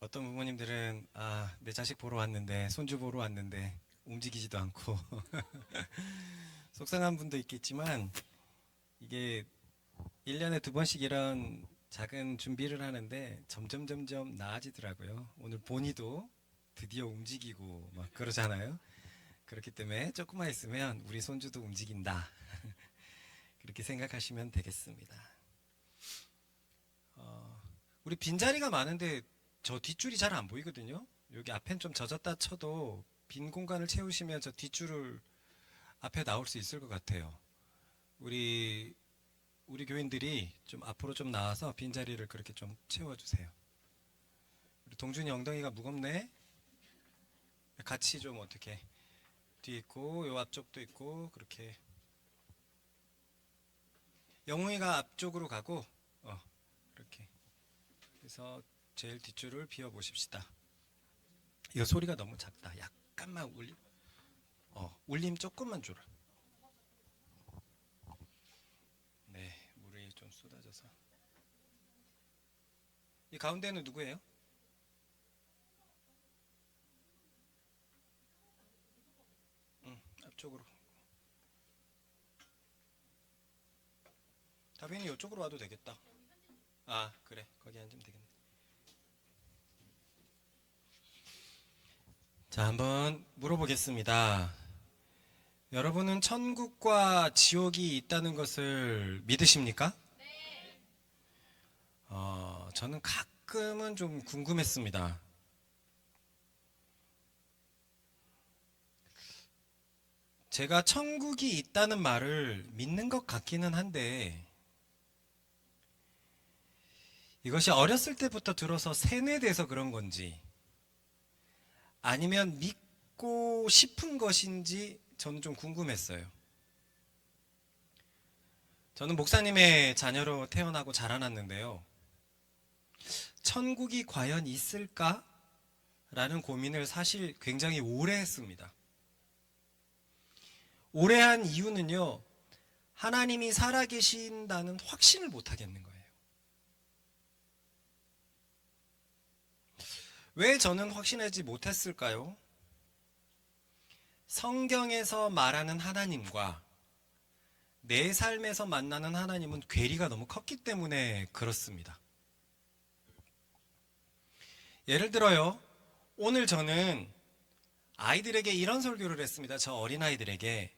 어떤 부모님들은 내 자식 보러 왔는데, 손주 보러 왔는데 움직이지도 않고 속상한 분도 있겠지만, 이게 1년에 두 번씩 이런 작은 준비를 하는데 점점 나아지더라고요. 오늘 보니도 드디어 움직이고 막 그러잖아요. 그렇기 때문에 조금만 있으면 우리 손주도 움직인다. 그렇게 생각하시면 되겠습니다. 우리 빈자리가 많은데 저 뒷줄이 잘 안 보이거든요. 여기 앞엔 좀 젖었다 쳐도 빈 공간을 채우시면 저 뒷줄을 앞에 나올 수 있을 것 같아요. 우리 교인들이 좀 앞으로 좀 나와서 빈자리를 그렇게 좀 채워주세요. 우리 동준이 엉덩이가 무겁네. 같이 좀 어떻게 뒤에 있고 요 앞쪽도 있고 그렇게. 영웅이가 앞쪽으로 가고 그렇게. 그래서 제일 뒷줄을 비워 보십시다. 이거 소리가 너무 작다. 약간만 울림 조금만 줘라. 네, 물이 좀 쏟아져서. 이 가운데는 누구예요? 앞쪽으로. 다빈이 이쪽으로 와도 되겠다. 그래. 거기 앉으면 되겠네. 자, 한번 물어보겠습니다. 여러분은 천국과 지옥이 있다는 것을 믿으십니까? 저는 가끔은 좀 궁금했습니다. 제가 천국이 있다는 말을 믿는 것 같기는 한데, 이것이 어렸을 때부터 들어서 세뇌돼서 그런 건지, 아니면 믿고 싶은 것인지 저는 좀 궁금했어요. 저는 목사님의 자녀로 태어나고 자라났는데요. 천국이 과연 있을까? 라는 고민을 사실 굉장히 오래 했습니다. 오래 한 이유는요, 하나님이 살아계신다는 확신을 못 하겠는 거예요. 왜 저는 확신하지 못했을까요? 성경에서 말하는 하나님과 내 삶에서 만나는 하나님은 괴리가 너무 컸기 때문에 그렇습니다. 예를 들어요, 오늘 저는 아이들에게 이런 설교를 했습니다. 저 어린아이들에게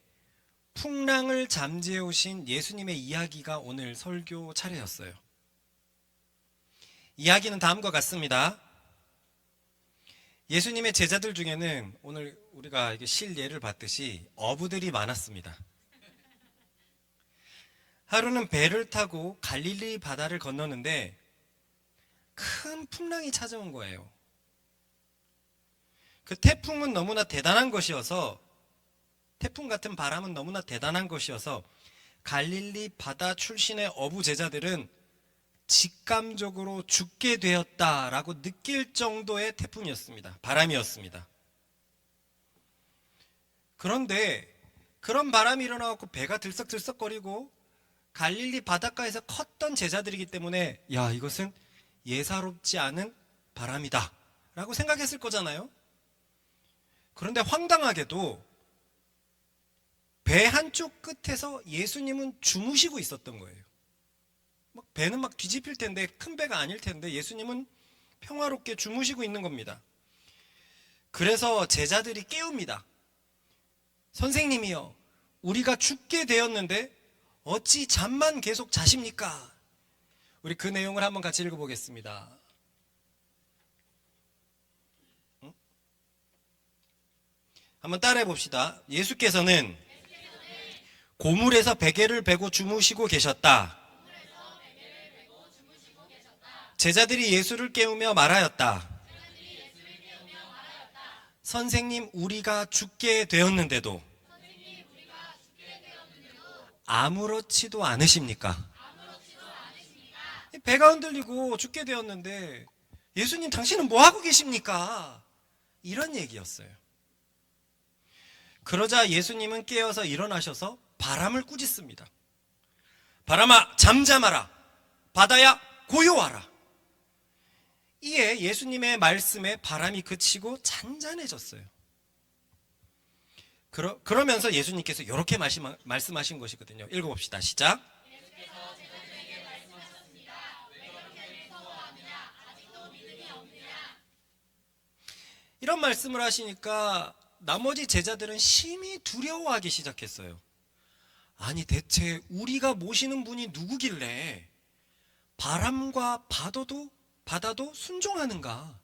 풍랑을 잠재우신 예수님의 이야기가 오늘 설교 차례였어요. 이야기는 다음과 같습니다. 예수님의 제자들 중에는 오늘 우리가 실예를 봤듯이 어부들이 많았습니다. 하루는 배를 타고 갈릴리 바다를 건너는데 큰 풍랑이 찾아온 거예요. 그 태풍은 너무나 대단한 것이어서, 태풍 같은 바람은 너무나 대단한 것이어서 갈릴리 바다 출신의 어부 제자들은 직감적으로 죽게 되었다라고 느낄 정도의 태풍이었습니다. 바람이었습니다. 그런데 그런 바람이 일어나고 배가 들썩들썩거리고 갈릴리 바닷가에서 컸던 제자들이기 때문에 이것은 예사롭지 않은 바람이다 라고 생각했을 거잖아요. 그런데 황당하게도 배 한쪽 끝에서 예수님은 주무시고 있었던 거예요. 배는 막 뒤집힐 텐데, 큰 배가 아닐 텐데 예수님은 평화롭게 주무시고 있는 겁니다. 그래서 제자들이 깨웁니다. 선생님이요, 우리가 죽게 되었는데 어찌 잠만 계속 자십니까? 우리 그 내용을 한번 같이 읽어보겠습니다. 한번 따라해 봅시다. 예수께서는 고물에서 베개를 베고 주무시고 계셨다. 제자들이 예수를 깨우며 말하였다. 선생님, 우리가 죽게 되었는데도 아무렇지도 않으십니까? 배가 흔들리고 죽게 되었는데 예수님, 당신은 뭐 하고 계십니까? 이런 얘기였어요. 그러자 예수님은 깨어서 일어나셔서 바람을 꾸짖습니다. 바람아, 잠잠하라. 바다야, 고요하라. 이에 예수님의 말씀에 바람이 그치고 잔잔해졌어요. 그러면서 예수님께서 이렇게 말씀하신 것이거든요. 읽어봅시다. 시작. 이런 말씀을 하시니까 나머지 제자들은 심히 두려워하기 시작했어요. 아니 대체 우리가 모시는 분이 누구길래 바람과 바다도 순종하는가?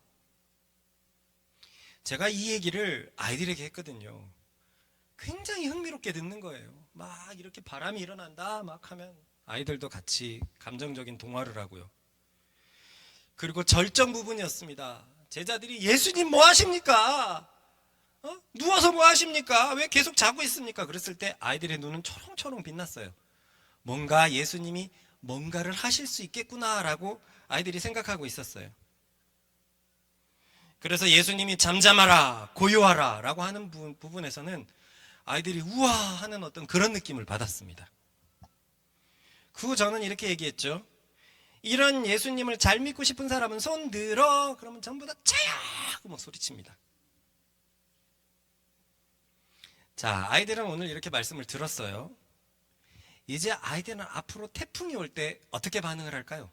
제가 이 얘기를 아이들에게 했거든요. 굉장히 흥미롭게 듣는 거예요. 막 이렇게 바람이 일어난다 막 하면 아이들도 같이 감정적인 동화를 하고요. 그리고 절정 부분이었습니다. 제자들이 예수님 뭐 하십니까? 누워서 뭐 하십니까? 왜 계속 자고 있습니까? 그랬을 때 아이들의 눈은 초롱초롱 빛났어요. 뭔가 예수님이 뭔가를 하실 수 있겠구나라고 아이들이 생각하고 있었어요. 그래서 예수님이 잠잠하라, 고요하라 라고 하는 부분에서는 아이들이 우와 하는 어떤 그런 느낌을 받았습니다. 그 후 저는 이렇게 얘기했죠. 이런 예수님을 잘 믿고 싶은 사람은 손 들어. 그러면 전부 다 차야 하고 막 소리칩니다. 자, 아이들은 오늘 이렇게 말씀을 들었어요. 이제 아이들은 앞으로 태풍이 올 때 어떻게 반응을 할까요?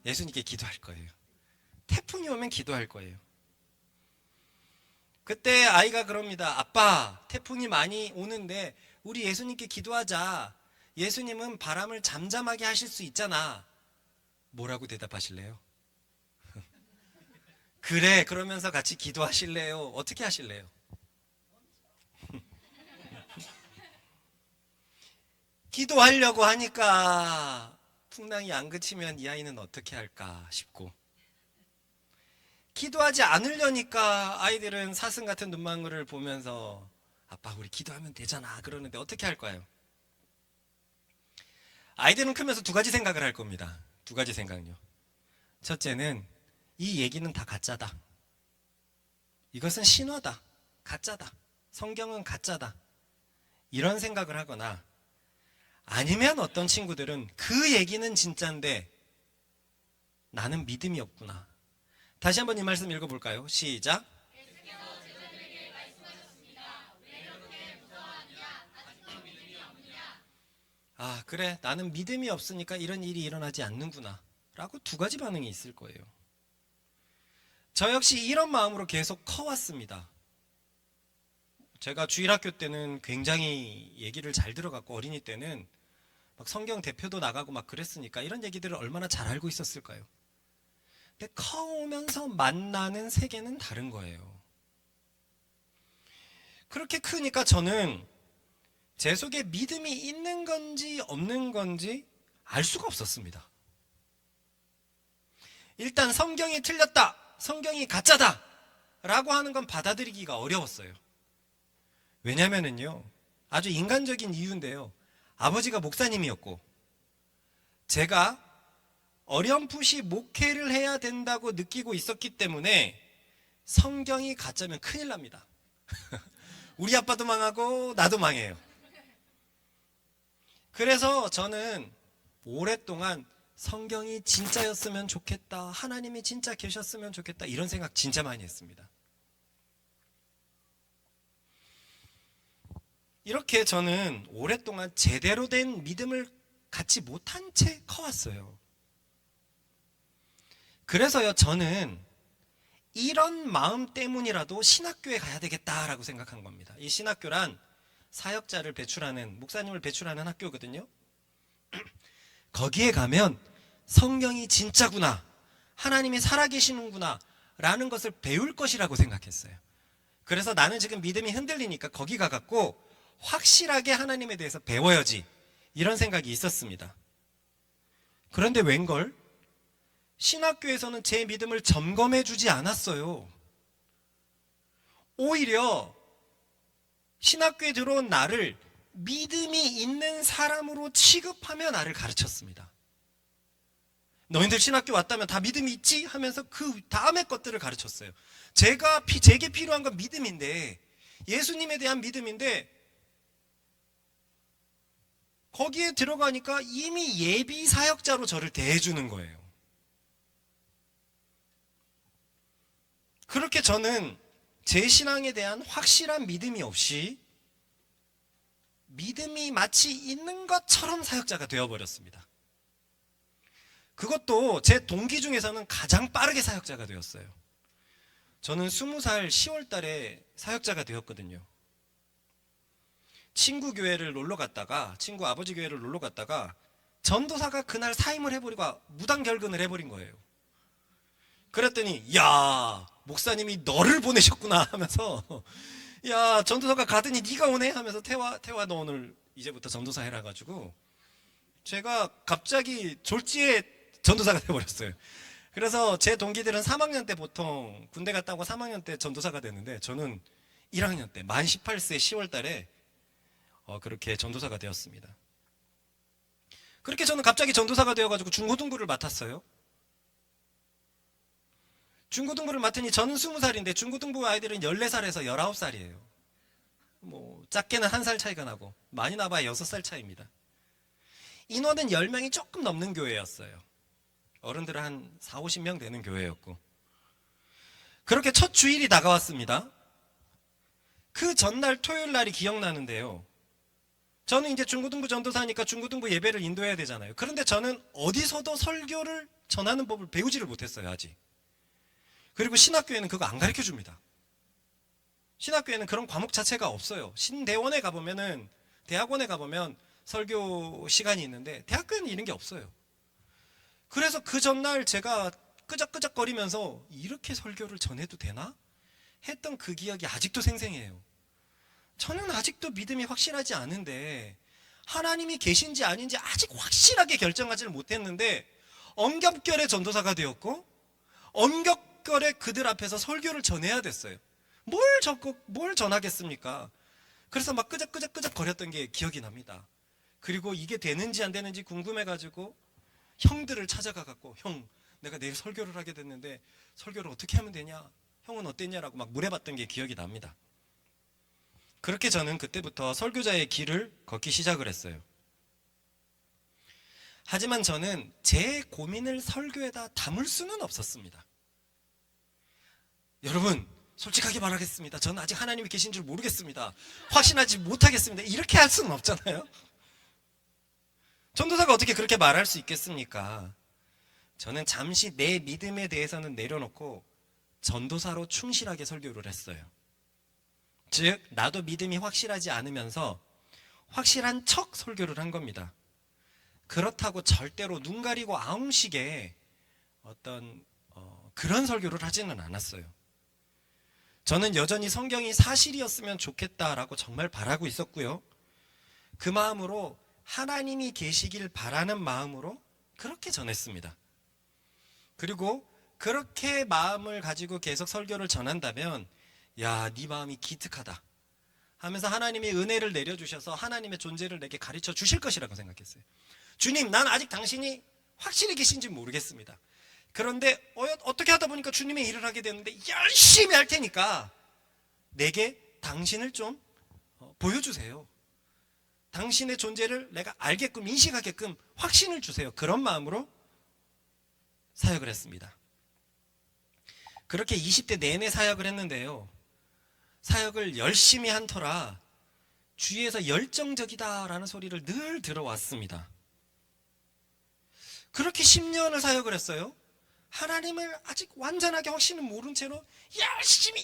예수님께 기도할 거예요. 태풍이 오면 기도할 거예요. 그때 아이가 그럽니다. 아빠, 태풍이 많이 오는데 우리 예수님께 기도하자. 예수님은 바람을 잠잠하게 하실 수 있잖아. 뭐라고 대답하실래요? 그래, 그러면서 같이 기도하실래요? 어떻게 하실래요? 기도하려고 하니까 풍랑이 안 그치면 이 아이는 어떻게 할까 싶고, 기도하지 않으려니까 아이들은 사슴 같은 눈망울을 보면서 아빠 우리 기도하면 되잖아 그러는데 어떻게 할까요? 아이들은 크면서 두 가지 생각을 할 겁니다. 두 가지 생각요. 첫째는 이 얘기는 다 가짜다. 이것은 신화다. 가짜다. 성경은 가짜다. 이런 생각을 하거나, 아니면 어떤 친구들은 그 얘기는 진짜인데 나는 믿음이 없구나. 다시 한번 이 말씀 읽어볼까요? 시작. 아, 그래. 나는 믿음이 없으니까 이런 일이 일어나지 않는구나. 라고 두 가지 반응이 있을 거예요. 저 역시 이런 마음으로 계속 커왔습니다. 제가 주일학교 때는 굉장히 얘기를 잘 들어갔고, 어린이 때는 막 성경 대표도 나가고 막 그랬으니까 이런 얘기들을 얼마나 잘 알고 있었을까요? 근데 커오면서 만나는 세계는 다른 거예요. 그렇게 크니까 저는 제 속에 믿음이 있는 건지 없는 건지 알 수가 없었습니다. 일단 성경이 틀렸다, 성경이 가짜다 라고 하는 건 받아들이기가 어려웠어요. 왜냐면은요, 아주 인간적인 이유인데요, 아버지가 목사님이었고 제가 어렴풋이 목회를 해야 된다고 느끼고 있었기 때문에 성경이 가짜면 큰일 납니다. 우리 아빠도 망하고 나도 망해요. 그래서 저는 오랫동안 성경이 진짜였으면 좋겠다, 하나님이 진짜 계셨으면 좋겠다, 이런 생각 진짜 많이 했습니다. 이렇게 저는 오랫동안 제대로 된 믿음을 갖지 못한 채 커왔어요. 그래서요, 저는 이런 마음 때문이라도 신학교에 가야 되겠다라고 생각한 겁니다. 이 신학교란 사역자를 배출하는, 목사님을 배출하는 학교거든요. 거기에 가면 성경이 진짜구나, 하나님이 살아계시는구나 라는 것을 배울 것이라고 생각했어요. 그래서 나는 지금 믿음이 흔들리니까 거기 가갖고 확실하게 하나님에 대해서 배워야지, 이런 생각이 있었습니다. 그런데 웬걸? 신학교에서는 제 믿음을 점검해 주지 않았어요. 오히려 신학교에 들어온 나를 믿음이 있는 사람으로 취급하며 나를 가르쳤습니다. 너희들 신학교 왔다면 다 믿음이 있지? 하면서 그 다음의 것들을 가르쳤어요. 제게 필요한 건 믿음인데, 예수님에 대한 믿음인데, 거기에 들어가니까 이미 예비 사역자로 저를 대해주는 거예요. 그렇게 저는 제 신앙에 대한 확실한 믿음이 없이 믿음이 마치 있는 것처럼 사역자가 되어버렸습니다. 그것도 제 동기 중에서는 가장 빠르게 사역자가 되었어요. 저는 20살 10월 달에 사역자가 되었거든요. 친구 교회를 놀러 갔다가, 친구 아버지 교회를 놀러 갔다가 전도사가 그날 사임을 해버리고 무단결근을 해버린 거예요. 그랬더니 야, 목사님이 너를 보내셨구나 하면서 야, 전도사가 가더니 네가 오네 하면서 태화 너 오늘 이제부터 전도사 해라 가지고 제가 갑자기 졸지에 전도사가 돼버렸어요. 그래서 제 동기들은 3학년 때 보통 군대 갔다 오고 3학년 때 전도사가 되는데 저는 1학년 때 만 18세 10월 달에 그렇게 전도사가 되었습니다. 그렇게 저는 갑자기 전도사가 되어가지고 중고등부를 맡았어요. 중고등부를 맡으니 저는 20살인데 중고등부 아이들은 14살에서 19살이에요. 뭐 작게는 1살 차이가 나고 많이 나봐야 6살 차이입니다. 인원은 10명이 조금 넘는 교회였어요. 어른들은 한 4, 50명 되는 교회였고, 그렇게 첫 주일이 다가왔습니다. 그 전날 토요일 날이 기억나는데요. 저는 이제 중고등부 전도사니까 중고등부 예배를 인도해야 되잖아요. 그런데 저는 어디서도 설교를 전하는 법을 배우지를 못했어요, 아직. 그리고 신학교에는 그거 안 가르쳐 줍니다. 신학교에는 그런 과목 자체가 없어요. 신대원에 가보면은, 대학원에 가보면 설교 시간이 있는데 대학교에는 이런 게 없어요. 그래서 그 전날 제가 끄적끄적거리면서 이렇게 설교를 전해도 되나? 했던 그 기억이 아직도 생생해요. 저는 아직도 믿음이 확실하지 않은데 하나님이 계신지 아닌지 아직 확실하게 결정하지를 못했는데 엄격결에 전도사가 되었고 엄격결에 그들 앞에서 설교를 전해야 됐어요. 뭘 전하겠습니까? 그래서 막 끄적끄적 거렸던 게 기억이 납니다. 그리고 이게 되는지 안 되는지 궁금해가지고 형들을 찾아가갖고 형, 내가 내일 설교를 하게 됐는데 설교를 어떻게 하면 되냐? 형은 어땠냐라고 막 물어봤던 게 기억이 납니다. 그렇게 저는 그때부터 설교자의 길을 걷기 시작을 했어요. 하지만 저는 제 고민을 설교에다 담을 수는 없었습니다. 여러분, 솔직하게 말하겠습니다. 저는 아직 하나님이 계신 줄 모르겠습니다. 확신하지 못하겠습니다. 이렇게 할 수는 없잖아요. 전도사가 어떻게 그렇게 말할 수 있겠습니까? 저는 잠시 내 믿음에 대해서는 내려놓고 전도사로 충실하게 설교를 했어요. 즉, 나도 믿음이 확실하지 않으면서 확실한 척 설교를 한 겁니다. 그렇다고 절대로 눈 가리고 아웅식의 어떤 그런 설교를 하지는 않았어요. 저는 여전히 성경이 사실이었으면 좋겠다라고 정말 바라고 있었고요. 그 마음으로 하나님이 계시길 바라는 마음으로 그렇게 전했습니다. 그리고 그렇게 마음을 가지고 계속 설교를 전한다면 야, 네 마음이 기특하다 하면서 하나님이 은혜를 내려주셔서 하나님의 존재를 내게 가르쳐 주실 것이라고 생각했어요. 주님, 난 아직 당신이 확실히 계신지 모르겠습니다. 그런데 어떻게 하다 보니까 주님의 일을 하게 되는데 열심히 할 테니까 내게 당신을 좀 보여주세요. 당신의 존재를 내가 알게끔, 인식하게끔 확신을 주세요. 그런 마음으로 사역을 했습니다. 그렇게 20대 내내 사역을 했는데요. 사역을 열심히 한 터라 주위에서 열정적이다라는 소리를 늘 들어왔습니다. 그렇게 10년을 사역을 했어요. 하나님을 아직 완전하게 확신은 모른 채로 열심히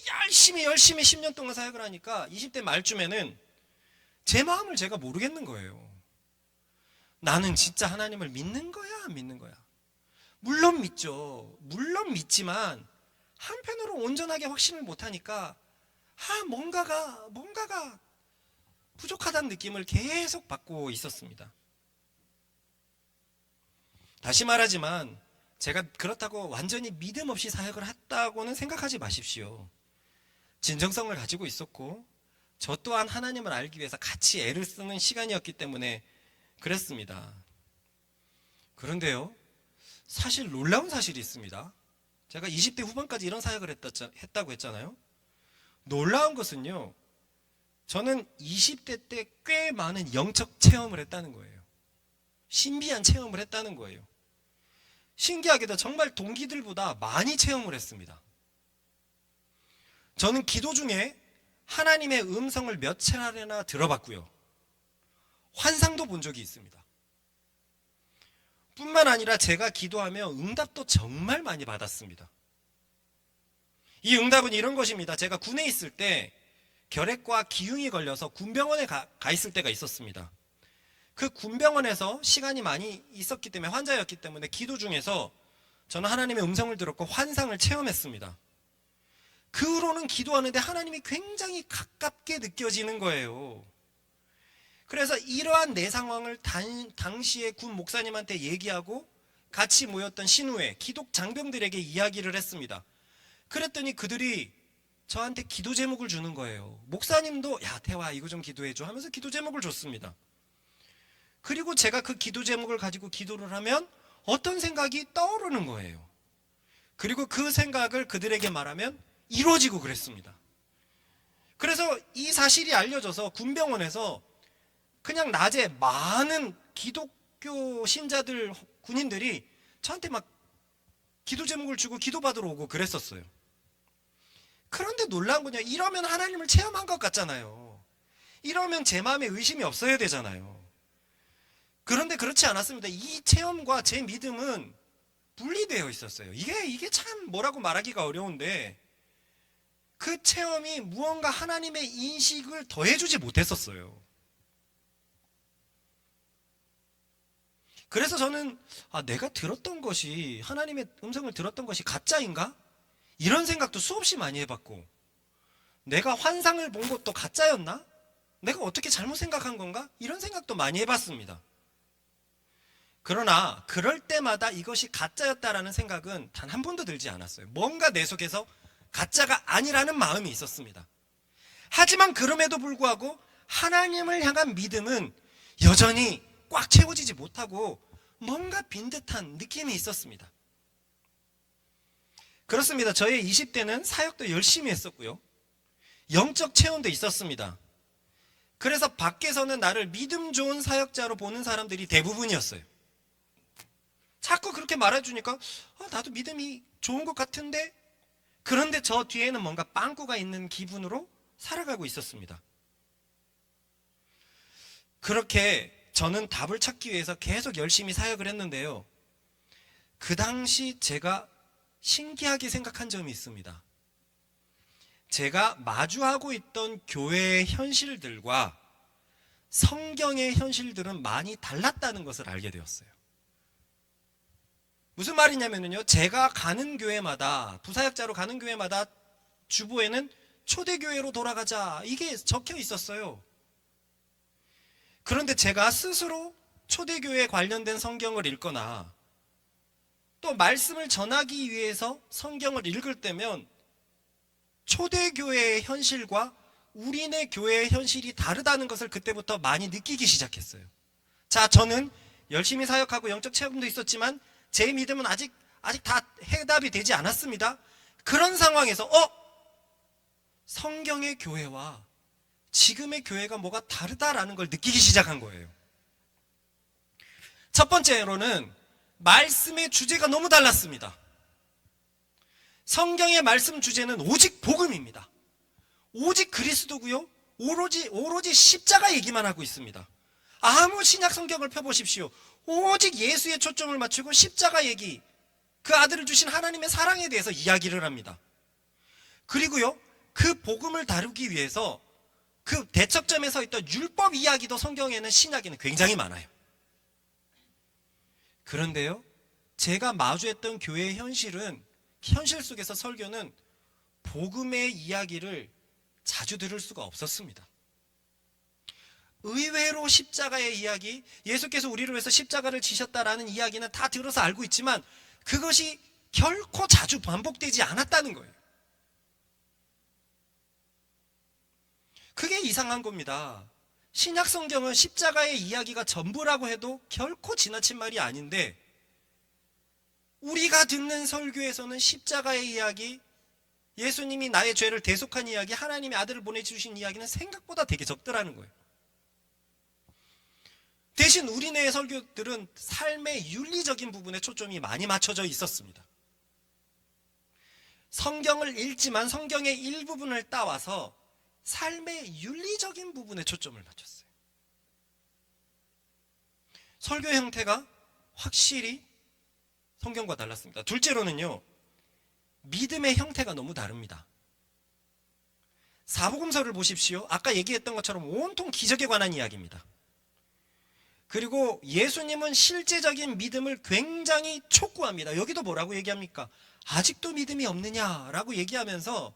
10년 동안 사역을 하니까 20대 말쯤에는 제 마음을 제가 모르겠는 거예요. 나는 진짜 하나님을 믿는 거야, 안 믿는 거야? 물론 믿죠. 물론 믿지만 한편으로 온전하게 확신을 못하니까 뭔가가 부족하다는 느낌을 계속 받고 있었습니다. 다시 말하지만 제가 그렇다고 완전히 믿음 없이 사역을 했다고는 생각하지 마십시오. 진정성을 가지고 있었고 저 또한 하나님을 알기 위해서 같이 애를 쓰는 시간이었기 때문에 그랬습니다. 그런데요, 사실 놀라운 사실이 있습니다. 제가 20대 후반까지 이런 사역을 했다고 했잖아요. 놀라운 것은요, 저는 20대 때 꽤 많은 영적 체험을 했다는 거예요. 신비한 체험을 했다는 거예요. 신기하게도 정말 동기들보다 많이 체험을 했습니다. 저는 기도 중에 하나님의 음성을 몇 차례나 들어봤고요. 환상도 본 적이 있습니다. 뿐만 아니라 제가 기도하며 응답도 정말 많이 받았습니다. 이 응답은 이런 것입니다. 제가 군에 있을 때 결핵과 기흉이 걸려서 군병원에 가 있을 때가 있었습니다. 그 군병원에서 시간이 많이 있었기 때문에, 환자였기 때문에 기도 중에서 저는 하나님의 음성을 들었고 환상을 체험했습니다. 그 후로는 기도하는데 하나님이 굉장히 가깝게 느껴지는 거예요. 그래서 이러한 내 상황을 당시에 군 목사님한테 얘기하고 같이 모였던 신우회, 기독 장병들에게 이야기를 했습니다. 그랬더니 그들이 저한테 기도 제목을 주는 거예요. 목사님도 야 태화 이거 좀 기도해줘 하면서 기도 제목을 줬습니다. 그리고 제가 그 기도 제목을 가지고 기도를 하면 어떤 생각이 떠오르는 거예요. 그리고 그 생각을 그들에게 말하면 이루어지고 그랬습니다. 그래서 이 사실이 알려져서 군병원에서 그냥 낮에 많은 기독교 신자들, 군인들이 저한테 막 기도 제목을 주고 기도받으러 오고 그랬었어요. 그런데 놀라운 거냐, 이러면 하나님을 체험한 것 같잖아요. 이러면 제 마음에 의심이 없어야 되잖아요. 그런데 그렇지 않았습니다. 이 체험과 제 믿음은 분리되어 있었어요. 이게 참 뭐라고 말하기가 어려운데, 그 체험이 무언가 하나님의 인식을 더해주지 못했었어요. 그래서 저는 내가 들었던 것이, 하나님의 음성을 들었던 것이 가짜인가? 이런 생각도 수없이 많이 해봤고, 내가 환상을 본 것도 가짜였나? 내가 어떻게 잘못 생각한 건가? 이런 생각도 많이 해봤습니다. 그러나 그럴 때마다 이것이 가짜였다라는 생각은 단 한 번도 들지 않았어요. 뭔가 내 속에서 가짜가 아니라는 마음이 있었습니다. 하지만 그럼에도 불구하고 하나님을 향한 믿음은 여전히 꽉 채워지지 못하고 뭔가 빈 듯한 느낌이 있었습니다. 그렇습니다. 저의 20대는 사역도 열심히 했었고요. 영적 체험도 있었습니다. 그래서 밖에서는 나를 믿음 좋은 사역자로 보는 사람들이 대부분이었어요. 자꾸 그렇게 말해주니까 나도 믿음이 좋은 것 같은데, 그런데 저 뒤에는 뭔가 빵꾸가 있는 기분으로 살아가고 있었습니다. 그렇게 저는 답을 찾기 위해서 계속 열심히 사역을 했는데요. 그 당시 제가 신기하게 생각한 점이 있습니다. 제가 마주하고 있던 교회의 현실들과 성경의 현실들은 많이 달랐다는 것을 알게 되었어요. 무슨 말이냐면요, 제가 가는 교회마다, 부사역자로 가는 교회마다 주보에는 초대교회로 돌아가자 이게 적혀 있었어요. 그런데 제가 스스로 초대교회에 관련된 성경을 읽거나 또 말씀을 전하기 위해서 성경을 읽을 때면 초대교회의 현실과 우리네 교회의 현실이 다르다는 것을 그때부터 많이 느끼기 시작했어요. 자, 저는 열심히 사역하고 영적 체험도 있었지만 제 믿음은 아직 다 해답이 되지 않았습니다. 그런 상황에서 성경의 교회와 지금의 교회가 뭐가 다르다라는 걸 느끼기 시작한 거예요. 첫 번째로는 말씀의 주제가 너무 달랐습니다. 성경의 말씀 주제는 오직 복음입니다. 오직 그리스도고요. 오로지 십자가 얘기만 하고 있습니다. 아무 신약 성경을 펴보십시오. 오직 예수에 초점을 맞추고 십자가 얘기, 그 아들을 주신 하나님의 사랑에 대해서 이야기를 합니다. 그리고요, 그 복음을 다루기 위해서 그 대척점에 서 있던 율법 이야기도 성경에는, 신약에는 굉장히 많아요. 그런데요, 제가 마주했던 교회의 현실 속에서 설교는 복음의 이야기를 자주 들을 수가 없었습니다. 의외로 십자가의 이야기, 예수께서 우리를 위해서 십자가를 지셨다라는 이야기는 다 들어서 알고 있지만 그것이 결코 자주 반복되지 않았다는 거예요. 그게 이상한 겁니다. 신약 성경은 십자가의 이야기가 전부라고 해도 결코 지나친 말이 아닌데, 우리가 듣는 설교에서는 십자가의 이야기, 예수님이 나의 죄를 대속한 이야기, 하나님의 아들을 보내주신 이야기는 생각보다 되게 적더라는 거예요. 대신 우리네의 설교들은 삶의 윤리적인 부분에 초점이 많이 맞춰져 있었습니다. 성경을 읽지만 성경의 일부분을 따와서 삶의 윤리적인 부분에 초점을 맞췄어요. 설교 형태가 확실히 성경과 달랐습니다. 둘째로는요, 믿음의 형태가 너무 다릅니다. 사복음서를 보십시오. 아까 얘기했던 것처럼 온통 기적에 관한 이야기입니다. 그리고 예수님은 실제적인 믿음을 굉장히 촉구합니다. 여기도 뭐라고 얘기합니까? 아직도 믿음이 없느냐라고 얘기하면서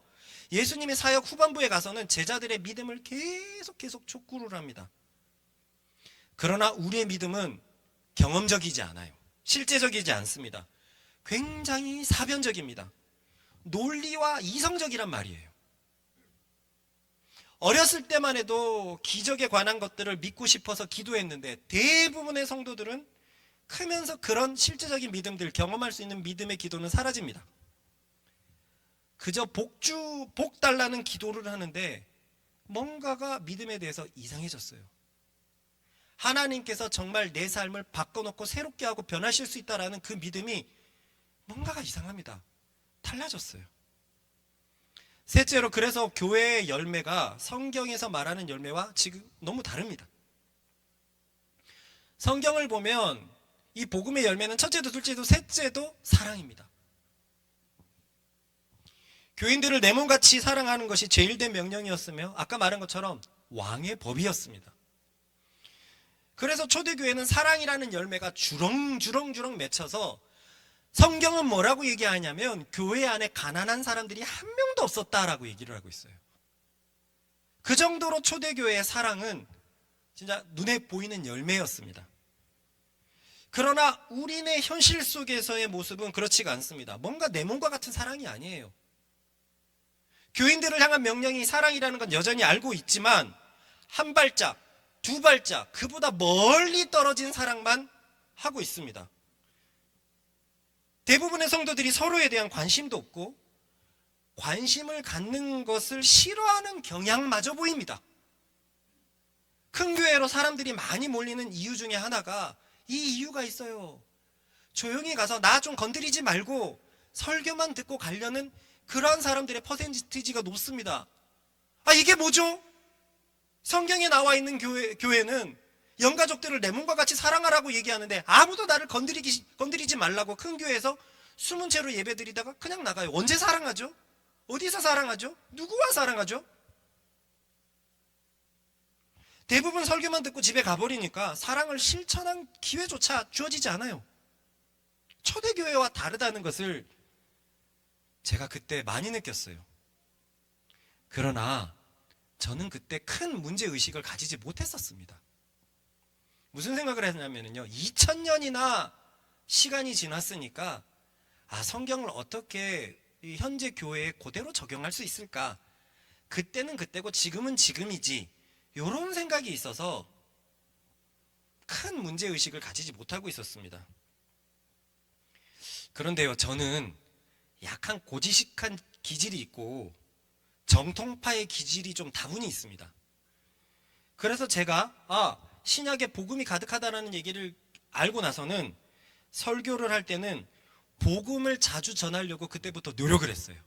예수님의 사역 후반부에 가서는 제자들의 믿음을 계속 촉구를 합니다. 그러나 우리의 믿음은 경험적이지 않아요. 실제적이지 않습니다. 굉장히 사변적입니다. 논리와 이성적이란 말이에요. 어렸을 때만 해도 기적에 관한 것들을 믿고 싶어서 기도했는데 대부분의 성도들은 크면서 그런 실제적인 믿음들, 경험할 수 있는 믿음의 기도는 사라집니다. 그저 복 달라는 기도를 하는데 뭔가가 믿음에 대해서 이상해졌어요. 하나님께서 정말 내 삶을 바꿔놓고 새롭게 하고 변하실 수 있다라는 그 믿음이 뭔가가 이상합니다. 달라졌어요. 셋째로, 그래서 교회의 열매가 성경에서 말하는 열매와 지금 너무 다릅니다. 성경을 보면 이 복음의 열매는 첫째도 둘째도 셋째도 사랑입니다. 교인들을 내 몸같이 사랑하는 것이 제일된 명령이었으며 아까 말한 것처럼 왕의 법이었습니다. 그래서 초대교회는 사랑이라는 열매가 주렁주렁 맺혀서 성경은 뭐라고 얘기하냐면 교회 안에 가난한 사람들이 한 명도 없었다라고 얘기를 하고 있어요. 그 정도로 초대교회의 사랑은 진짜 눈에 보이는 열매였습니다. 그러나 우리네 현실 속에서의 모습은 그렇지가 않습니다. 뭔가 내 몸과 같은 사랑이 아니에요. 교인들을 향한 명령이 사랑이라는 건 여전히 알고 있지만 한 발짝, 두 발짝 그보다 멀리 떨어진 사랑만 하고 있습니다. 대부분의 성도들이 서로에 대한 관심도 없고 관심을 갖는 것을 싫어하는 경향마저 보입니다. 큰 교회로 사람들이 많이 몰리는 이유 중에 하나가 이 이유가 있어요. 조용히 가서 나 좀 건드리지 말고 설교만 듣고 가려는 그런 사람들의 퍼센티지가 높습니다. 이게 뭐죠? 성경에 나와 있는 교회는 영가족들을 내 몸과 같이 사랑하라고 얘기하는데 아무도 나를 건드리지 말라고 큰 교회에서 숨은 채로 예배드리다가 그냥 나가요. 언제 사랑하죠? 어디서 사랑하죠? 누구와 사랑하죠? 대부분 설교만 듣고 집에 가버리니까 사랑을 실천한 기회조차 주어지지 않아요. 초대교회와 다르다는 것을 제가 그때 많이 느꼈어요. 그러나 저는 그때 큰 문제의식을 가지지 못했었습니다. 무슨 생각을 했냐면요, 2000년이나 시간이 지났으니까 성경을 어떻게 현재 교회에 그대로 적용할 수 있을까? 그때는 그때고 지금은 지금이지, 이런 생각이 있어서 큰 문제의식을 가지지 못하고 있었습니다. 그런데요, 저는 약간 고지식한 기질이 있고 정통파의 기질이 좀 다분히 있습니다. 그래서 제가 신약에 복음이 가득하다는 얘기를 알고 나서는 설교를 할 때는 복음을 자주 전하려고 그때부터 노력을 했어요.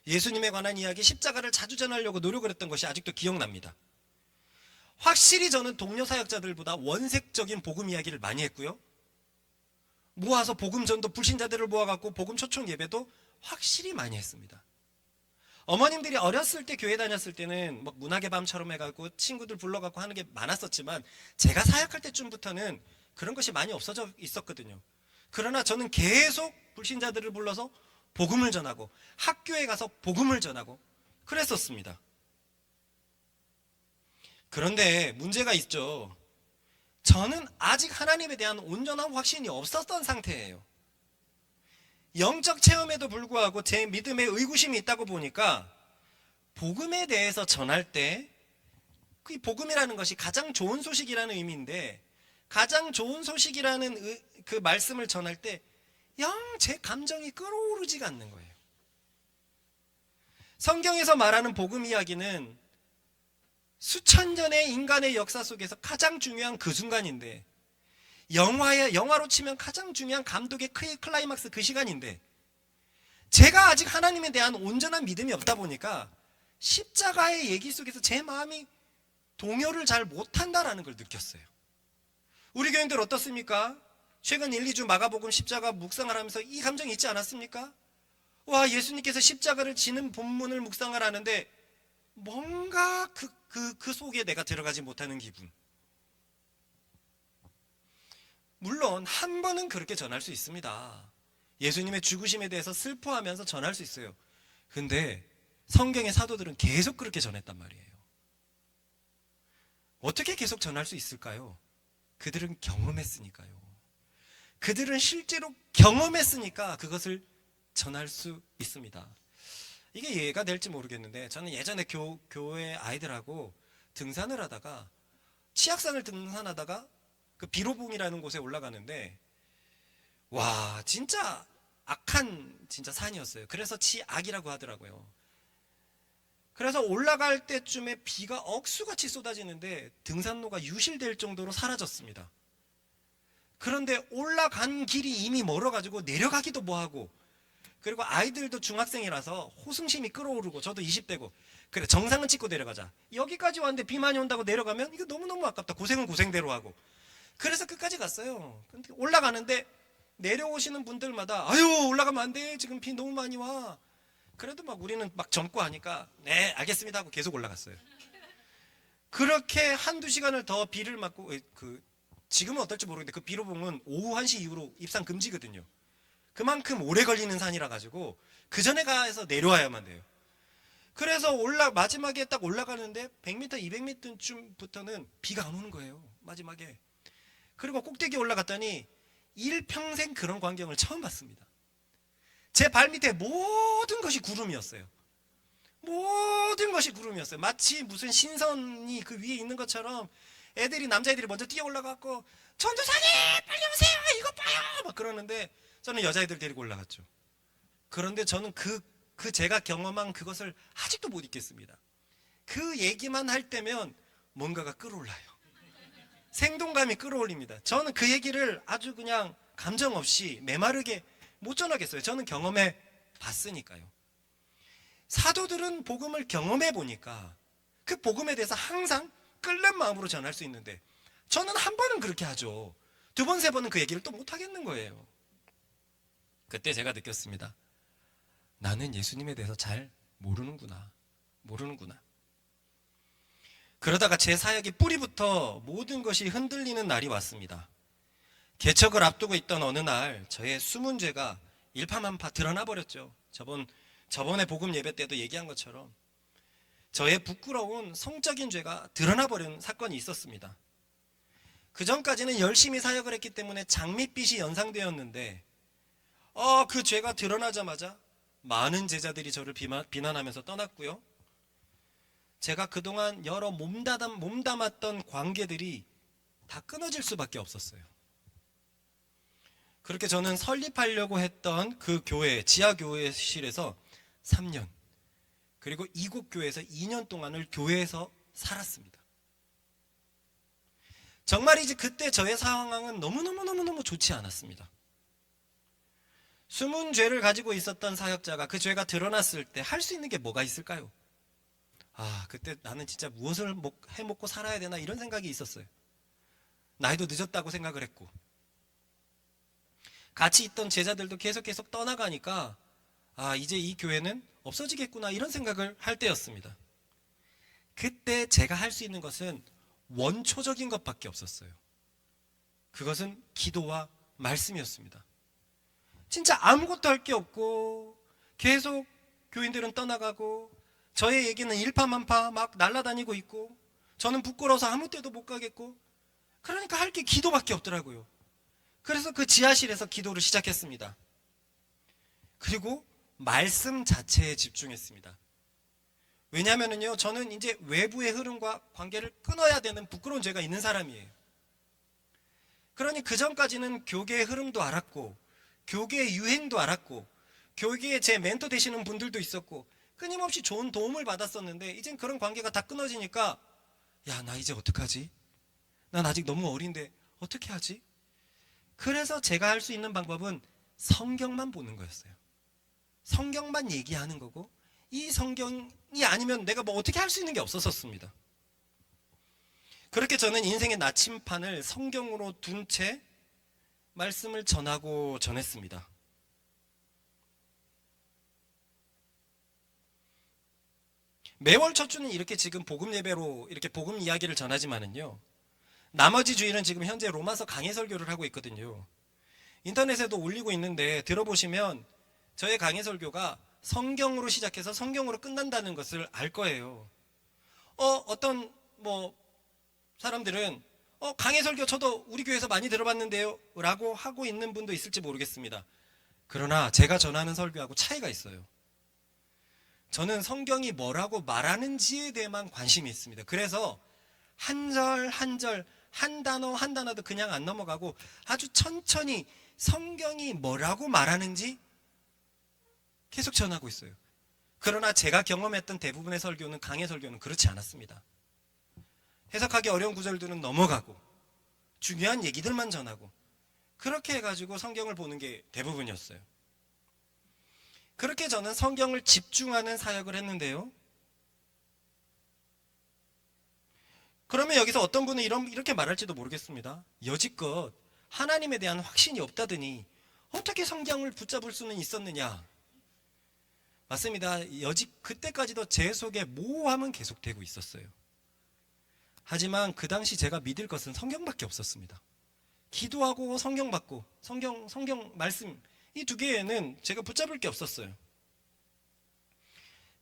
예수님에 관한 이야기, 십자가를 자주 전하려고 노력을 했던 것이 아직도 기억납니다. 확실히 저는 동료 사역자들보다 원색적인 복음 이야기를 많이 했고요. 모아서 복음 전도 불신자들을 모아갖고 복음 초청 예배도 확실히 많이 했습니다. 어머님들이 어렸을 때 교회 다녔을 때는 뭐 문학의 밤처럼 해갖고 친구들 불러갖고 하는 게 많았었지만 제가 사역할 때쯤부터는 그런 것이 많이 없어져 있었거든요. 그러나 저는 계속 불신자들을 불러서 복음을 전하고 학교에 가서 복음을 전하고 그랬었습니다. 그런데 문제가 있죠. 저는 아직 하나님에 대한 온전한 확신이 없었던 상태예요. 영적 체험에도 불구하고 제 믿음에 의구심이 있다고 보니까 복음에 대해서 전할 때 그 복음이라는 것이 가장 좋은 소식이라는 의미인데 가장 좋은 소식이라는 그 말씀을 전할 때 영 제 감정이 끌어오르지가 않는 거예요. 성경에서 말하는 복음 이야기는 수천 년의 인간의 역사 속에서 가장 중요한 그 순간인데 영화로 치면 가장 중요한 감독의 클라이막스 그 시간인데 제가 아직 하나님에 대한 온전한 믿음이 없다 보니까 십자가의 얘기 속에서 제 마음이 동요를 잘 못한다라는 걸 느꼈어요. 우리 교인들 어떻습니까? 최근 1, 2주 마가복음 십자가 묵상을 하면서 이 감정이 있지 않았습니까? 와, 예수님께서 십자가를 지는 본문을 묵상을 하는데 뭔가 그 속에 내가 들어가지 못하는 기분. 물론 한 번은 그렇게 전할 수 있습니다. 예수님의 죽으심에 대해서 슬퍼하면서 전할 수 있어요. 근데 성경의 사도들은 계속 그렇게 전했단 말이에요. 어떻게 계속 전할 수 있을까요? 그들은 경험했으니까요. 그들은 실제로 경험했으니까 그것을 전할 수 있습니다. 이게 이해가 될지 모르겠는데 저는 예전에 교회 아이들하고 등산을 하다가 치악산을 등산하다가 그 비로봉이라는 곳에 올라가는데 와, 진짜 악한 진짜 산이었어요. 그래서 치악이라고 하더라고요. 그래서 올라갈 때쯤에 비가 억수같이 쏟아지는데 등산로가 유실될 정도로 사라졌습니다. 그런데 올라간 길이 이미 멀어가지고 내려가기도 뭐하고, 그리고 아이들도 중학생이라서 호승심이 끌어오르고 저도 20대고 그래 정상은 찍고 내려가자. 여기까지 왔는데 비 많이 온다고 내려가면 이거 너무너무 아깝다. 고생은 고생대로 하고. 그래서 끝까지 갔어요. 근데 올라가는데 내려오시는 분들마다 아유 올라가면 안 돼. 지금 비 너무 많이 와. 그래도 막 우리는 막 젊고 하니까 네 알겠습니다 하고 계속 올라갔어요. 그렇게 한두 시간을 더 비를 맞고 지금은 어떨지 모르겠는데 그 비로봉은 오후 1시 이후로 입산 금지거든요. 그만큼 오래 걸리는 산이라 가지고 그 전에 가서 내려와야만 돼요. 그래서 마지막에 딱 올라가는데 100m, 200m쯤부터는 비가 안 오는 거예요. 마지막에. 그리고 꼭대기 올라갔더니 일평생 그런 광경을 처음 봤습니다. 제 발밑에 모든 것이 구름이었어요. 모든 것이 구름이었어요. 마치 무슨 신선이 그 위에 있는 것처럼 남자애들이 먼저 뛰어 올라갔고 전도사님 빨리 오세요 이거 봐요 막 그러는데 저는 여자애들 데리고 올라갔죠. 그런데 저는 제가 경험한 그것을 아직도 못 잊겠습니다. 그 얘기만 할 때면 뭔가가 끌어올라요. 생동감이 끌어올립니다. 저는 그 얘기를 아주 그냥 감정 없이 메마르게 못 전하겠어요. 저는 경험해 봤으니까요. 사도들은 복음을 경험해 보니까 그 복음에 대해서 항상 끓는 마음으로 전할 수 있는데 저는 한 번은 그렇게 하죠. 두 번, 세 번은 그 얘기를 또 못 하겠는 거예요. 그때 제가 느꼈습니다. 나는 예수님에 대해서 잘 모르는구나. 그러다가 제 사역의 뿌리부터 모든 것이 흔들리는 날이 왔습니다. 개척을 앞두고 있던 어느 날 저의 숨은 죄가 일파만파 드러나 버렸죠. 저번에 복음 예배 때도 얘기한 것처럼 저의 부끄러운 성적인 죄가 드러나 버린 사건이 있었습니다. 그 전까지는 열심히 사역을 했기 때문에 장밋빛이 연상되었는데 그 죄가 드러나자마자 많은 제자들이 저를 비난하면서 떠났고요. 제가 그동안 여러 몸담았던 관계들이 다 끊어질 수밖에 없었어요. 그렇게 저는 설립하려고 했던 그 교회, 지하교회실에서 3년, 그리고 이곳 교회에서 2년 동안을 교회에서 살았습니다. 정말이지 그때 저의 상황은 너무너무 좋지 않았습니다. 숨은 죄를 가지고 있었던 사역자가 그 죄가 드러났을 때 할 수 있는 게 뭐가 있을까요? 그때 나는 진짜 무엇을 해먹고 살아야 되나 이런 생각이 있었어요. 나이도 늦었다고 생각을 했고 같이 있던 제자들도 계속 떠나가니까 이제 이 교회는 없어지겠구나 이런 생각을 할 때였습니다. 그때 제가 할 수 있는 것은 원초적인 것밖에 없었어요. 그것은 기도와 말씀이었습니다. 진짜 아무것도 할 게 없고 계속 교인들은 떠나가고 저의 얘기는 일파만파 막 날아다니고 있고 저는 부끄러워서 아무 때도 못 가겠고 그러니까 할 게 기도밖에 없더라고요. 그래서 그 지하실에서 기도를 시작했습니다. 그리고 말씀 자체에 집중했습니다. 왜냐하면요 저는 이제 외부의 흐름과 관계를 끊어야 되는 부끄러운 죄가 있는 사람이에요. 그러니 그 전까지는 교계의 흐름도 알았고 교계의 유행도 알았고 교계에 제 멘토 되시는 분들도 있었고 끊임없이 좋은 도움을 받았었는데 이젠 그런 관계가 다 끊어지니까 나 이제 어떡하지? 난 아직 너무 어린데 어떻게 하지? 그래서 제가 할 수 있는 방법은 성경만 보는 거였어요. 성경만 얘기하는 거고, 이 성경이 아니면 내가 뭐 어떻게 할 수 있는 게 없었습니다. 그렇게 저는 인생의 나침판을 성경으로 둔 채 말씀을 전하고 전했습니다. 매월 첫 주는 이렇게 지금 복음 예배로 이렇게 복음 이야기를 전하지만은요, 나머지 주일은 지금 현재 로마서 강해 설교를 하고 있거든요. 인터넷에도 올리고 있는데 들어보시면 저의 강해 설교가 성경으로 시작해서 성경으로 끝난다는 것을 알 거예요. 어떤 사람들은 강해 설교 저도 우리 교회에서 많이 들어봤는데요 라고 하고 있는 분도 있을지 모르겠습니다. 그러나 제가 전하는 설교하고 차이가 있어요. 저는 성경이 뭐라고 말하는지에 대해만 관심이 있습니다. 그래서 한 절 한 절, 한 단어 한 단어도 그냥 안 넘어가고 아주 천천히 성경이 뭐라고 말하는지 계속 전하고 있어요. 그러나 제가 경험했던 대부분의 설교는, 강해 설교는 그렇지 않았습니다. 해석하기 어려운 구절들은 넘어가고 중요한 얘기들만 전하고, 그렇게 해가지고 성경을 보는 게 대부분이었어요. 그렇게 저는 성경을 집중하는 사역을 했는데요. 그러면 여기서 어떤 분은 이렇게 말할지도 모르겠습니다. 여지껏 하나님에 대한 확신이 없다더니 어떻게 성경을 붙잡을 수는 있었느냐. 맞습니다. 그때까지도 제 속에 모호함은 계속되고 있었어요. 하지만 그 당시 제가 믿을 것은 성경밖에 없었습니다. 기도하고 성경 받고 성경 말씀, 이 두 개에는 제가 붙잡을 게 없었어요.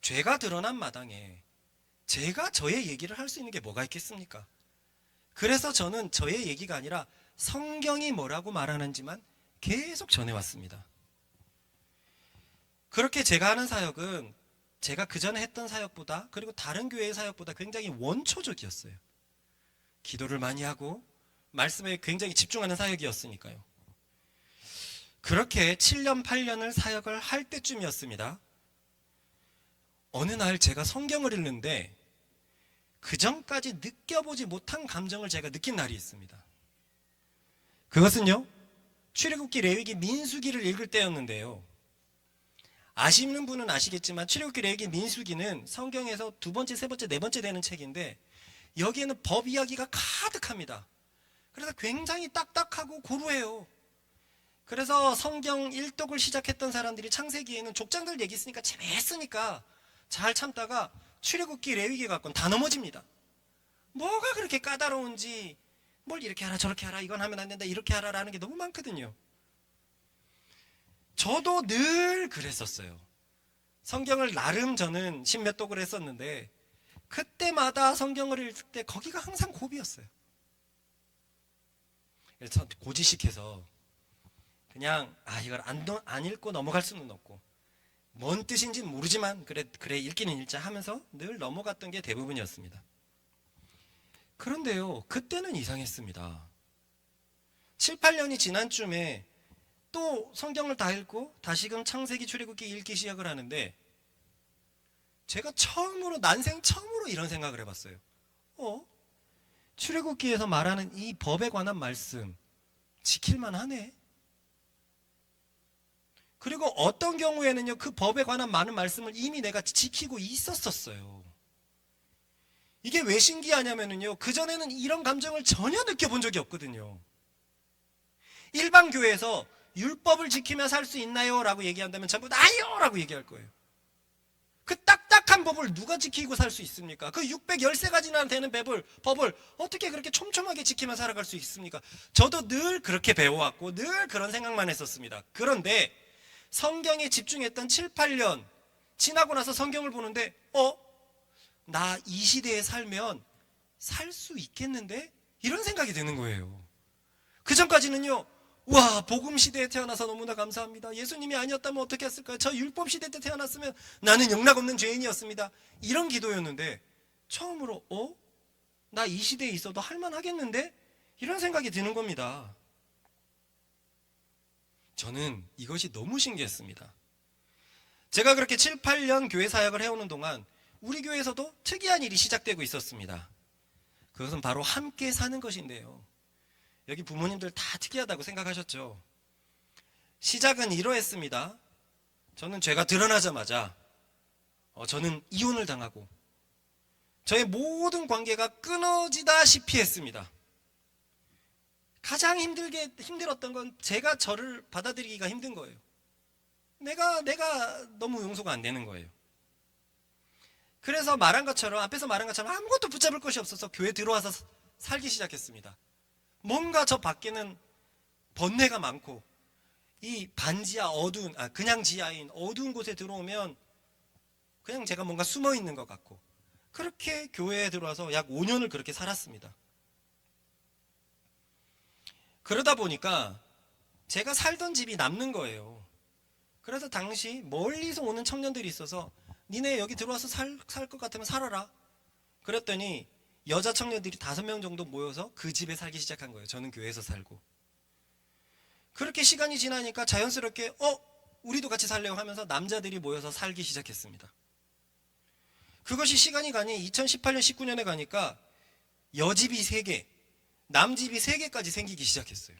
죄가 드러난 마당에 제가 저의 얘기를 할 수 있는 게 뭐가 있겠습니까? 그래서 저는 저의 얘기가 아니라 성경이 뭐라고 말하는지만 계속 전해왔습니다. 그렇게 제가 하는 사역은 제가 그 전에 했던 사역보다, 그리고 다른 교회의 사역보다 굉장히 원초적이었어요. 기도를 많이 하고 말씀에 굉장히 집중하는 사역이었으니까요. 그렇게 7년 8년을 사역을 할 때쯤이었습니다. 어느 날 제가 성경을 읽는데 그 전까지 느껴보지 못한 감정을 제가 느낀 날이 있습니다. 그것은요, 출애굽기, 레위기, 민수기를 읽을 때였는데요. 아시는 분은 아시겠지만 출애굽기, 레위기, 민수기는 성경에서 두 번째, 세 번째, 네 번째 되는 책인데 여기에는 법 이야기가 가득합니다. 그래서 굉장히 딱딱하고 고루해요. 그래서 성경 일독을 시작했던 사람들이 창세기에는 족장들 얘기 있으니까 재미있으니까 잘 참다가 출애굽기, 레위기 갖고는 다 넘어집니다. 뭐가 그렇게 까다로운지, 뭘 이렇게 하라 저렇게 하라, 이건 하면 안 된다 이렇게 하라라는 게 너무 많거든요. 저도 늘 그랬었어요. 성경을 나름 저는 십몇 독을 했었는데 그때마다 성경을 읽을 때 거기가 항상 고비였어요. 그래서 고지식해서 그냥 이걸 안 읽고 넘어갈 수는 없고, 뭔 뜻인지는 모르지만 그래 읽기는 읽자 하면서 늘 넘어갔던 게 대부분이었습니다. 그런데요, 그때는 이상했습니다. 7, 8년이 지난 쯤에 또 성경을 다 읽고 다시금 창세기, 출애굽기 읽기 시작을 하는데 제가 난생 처음으로 이런 생각을 해봤어요. 출애굽기에서 말하는 이 법에 관한 말씀 지킬만 하네. 그리고 어떤 경우에는요, 그 법에 관한 많은 말씀을 이미 내가 지키고 있었어요. 이게 왜 신기하냐면요, 그전에는 이런 감정을 전혀 느껴본 적이 없거든요. 일반 교회에서 율법을 지키며 살 수 있나요? 라고 얘기한다면 전부 나요! 라고 얘기할 거예요. 그 딱딱한 법을 누가 지키고 살 수 있습니까? 그 613가지나 되는 법을 어떻게 그렇게 촘촘하게 지키며 살아갈 수 있습니까? 저도 늘 그렇게 배워왔고 늘 그런 생각만 했었습니다. 그런데 성경에 집중했던 7, 8년 지나고 나서 성경을 보는데 나 이 시대에 살면 살 수 있겠는데? 이런 생각이 드는 거예요. 그 전까지는요, 와, 복음 시대에 태어나서 너무나 감사합니다. 예수님이 아니었다면 어떻게 했을까요? 저 율법 시대 때 태어났으면 나는 영락없는 죄인이었습니다. 이런 기도였는데 처음으로 나 이 시대에 있어도 할만하겠는데? 이런 생각이 드는 겁니다. 저는 이것이 너무 신기했습니다. 제가 그렇게 7, 8년 교회 사역을 해오는 동안 우리 교회에서도 특이한 일이 시작되고 있었습니다. 그것은 바로 함께 사는 것인데요. 여기 부모님들 다 특이하다고 생각하셨죠? 시작은 이러했습니다. 저는 죄가 드러나자마자 저는 이혼을 당하고 저의 모든 관계가 끊어지다시피 했습니다. 가장 힘들었던 건 제가 저를 받아들이기가 힘든 거예요. 내가 너무 용서가 안 되는 거예요. 그래서 앞에서 말한 것처럼 아무것도 붙잡을 것이 없어서 교회 들어와서 살기 시작했습니다. 뭔가 저 밖에는 번뇌가 많고 이 반지하 그냥 지하인 어두운 곳에 들어오면 그냥 제가 뭔가 숨어 있는 것 같고, 그렇게 교회에 들어와서 약 5년을 그렇게 살았습니다. 그러다 보니까 제가 살던 집이 남는 거예요. 그래서 당시 멀리서 오는 청년들이 있어서 니네 여기 들어와서 살 것 같으면 살아라. 그랬더니 여자 청년들이 5명 정도 모여서 그 집에 살기 시작한 거예요. 저는 교회에서 살고. 그렇게 시간이 지나니까 자연스럽게 우리도 같이 살래요 하면서 남자들이 모여서 살기 시작했습니다. 그것이 시간이 가니 2018년 19년에 가니까 여집이 3개, 남집이 3개까지 생기기 시작했어요.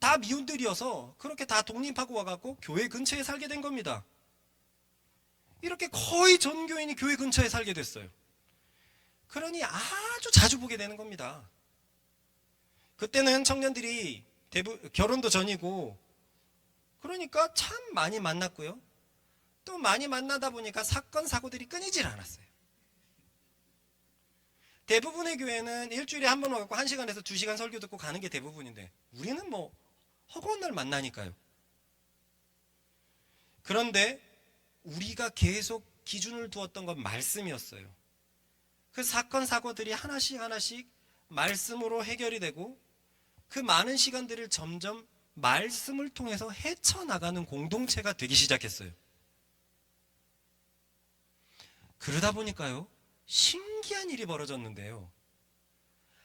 다 미혼들이어서 그렇게 다 독립하고 와갖고 교회 근처에 살게 된 겁니다. 이렇게 거의 전 교인이 교회 근처에 살게 됐어요. 그러니 아주 자주 보게 되는 겁니다. 그때는 청년들이 결혼도 전이고, 그러니까 참 많이 만났고요. 또 많이 만나다 보니까 사건 사고들이 끊이질 않았어요. 대부분의 교회는 일주일에 한 번 와갖고 1시간에서 2시간 설교 듣고 가는 게 대부분인데, 우리는 뭐 허구한 날 만나니까요. 그런데 우리가 계속 기준을 두었던 건 말씀이었어요. 그 사건 사고들이 하나씩 말씀으로 해결이 되고, 그 많은 시간들을 점점 말씀을 통해서 헤쳐나가는 공동체가 되기 시작했어요. 그러다 보니까요, 신기한 일이 벌어졌는데요.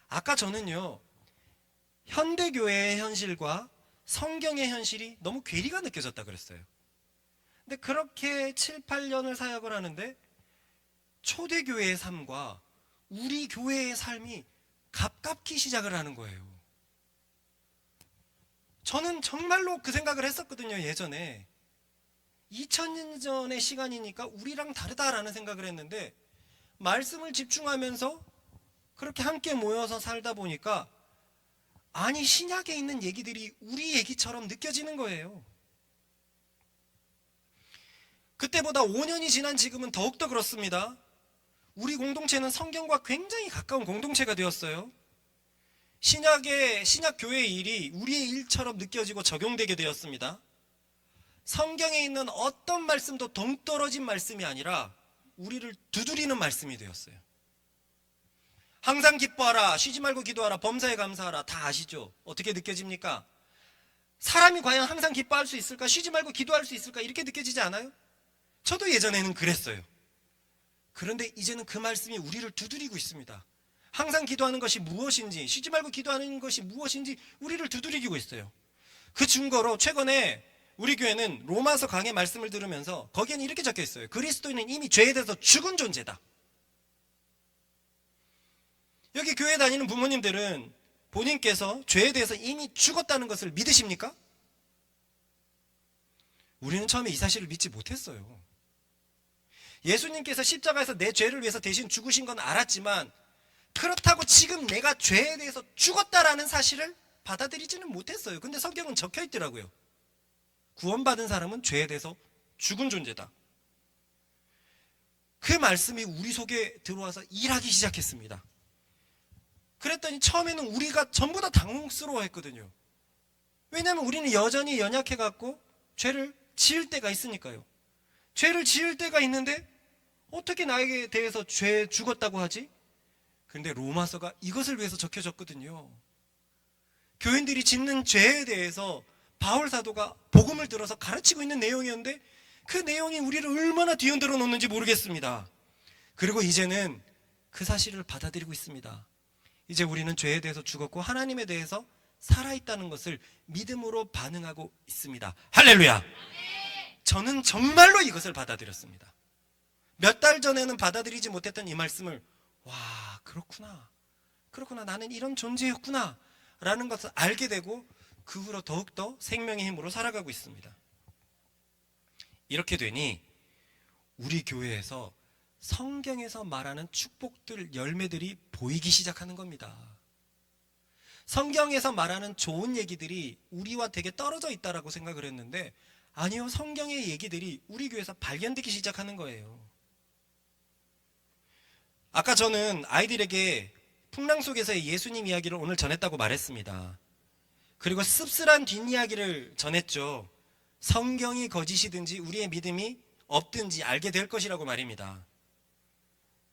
아까 저는요, 현대교회의 현실과 성경의 현실이 너무 괴리가 느껴졌다 그랬어요. 근데 그렇게 7, 8년을 사역을 하는데 초대교회의 삶과 우리 교회의 삶이 가깝기 시작을 하는 거예요. 저는 정말로 그 생각을 했었거든요. 예전에 2000년 전의 시간이니까 우리랑 다르다라는 생각을 했는데, 말씀을 집중하면서 그렇게 함께 모여서 살다 보니까 아니 신약에 있는 얘기들이 우리 얘기처럼 느껴지는 거예요. 그때보다 5년이 지난 지금은 더욱더 그렇습니다. 우리 공동체는 성경과 굉장히 가까운 공동체가 되었어요. 신약 교회의 일이 우리의 일처럼 느껴지고 적용되게 되었습니다. 성경에 있는 어떤 말씀도 동떨어진 말씀이 아니라 우리를 두드리는 말씀이 되었어요. 항상 기뻐하라, 쉬지 말고 기도하라, 범사에 감사하라, 다 아시죠? 어떻게 느껴집니까? 사람이 과연 항상 기뻐할 수 있을까? 쉬지 말고 기도할 수 있을까? 이렇게 느껴지지 않아요? 저도 예전에는 그랬어요. 그런데 이제는 그 말씀이 우리를 두드리고 있습니다. 항상 기도하는 것이 무엇인지, 쉬지 말고 기도하는 것이 무엇인지 우리를 두드리고 있어요. 그 증거로 최근에 우리 교회는 로마서 강의 말씀을 들으면서 거기에는 이렇게 적혀 있어요. 그리스도인은 이미 죄에 대해서 죽은 존재다. 여기 교회 다니는 부모님들은 본인께서 죄에 대해서 이미 죽었다는 것을 믿으십니까? 우리는 처음에 이 사실을 믿지 못했어요. 예수님께서 십자가에서 내 죄를 위해서 대신 죽으신 건 알았지만, 그렇다고 지금 내가 죄에 대해서 죽었다라는 사실을 받아들이지는 못했어요. 근데 성경은 적혀 있더라고요. 구원받은 사람은 죄에 대해서 죽은 존재다. 그 말씀이 우리 속에 들어와서 일하기 시작했습니다. 그랬더니 처음에는 우리가 전부 다 당혹스러워했거든요. 왜냐하면 우리는 여전히 연약해갖고 죄를 지을 때가 있으니까요. 죄를 지을 때가 있는데 어떻게 나에게 대해서 죄에 죽었다고 하지? 근데 로마서가 이것을 위해서 적혀졌거든요. 교인들이 짓는 죄에 대해서 바울 사도가 복음을 들어서 가르치고 있는 내용이었는데, 그 내용이 우리를 얼마나 뒤흔들어 놓는지 모르겠습니다. 그리고 이제는 그 사실을 받아들이고 있습니다. 이제 우리는 죄에 대해서 죽었고 하나님에 대해서 살아있다는 것을 믿음으로 반응하고 있습니다. 할렐루야! 저는 정말로 이것을 받아들였습니다. 몇 달 전에는 받아들이지 못했던 이 말씀을, 와, 그렇구나, 나는 이런 존재였구나 라는 것을 알게 되고, 그 후로 더욱더 생명의 힘으로 살아가고 있습니다. 이렇게 되니 우리 교회에서 성경에서 말하는 축복들, 열매들이 보이기 시작하는 겁니다. 성경에서 말하는 좋은 얘기들이 우리와 되게 떨어져 있다라고 생각을 했는데 아니요, 성경의 얘기들이 우리 교회에서 발견되기 시작하는 거예요. 아까 저는 아이들에게 풍랑 속에서의 예수님 이야기를 오늘 전했다고 말했습니다. 그리고 씁쓸한 뒷이야기를 전했죠. 성경이 거짓이든지 우리의 믿음이 없든지 알게 될 것이라고 말입니다.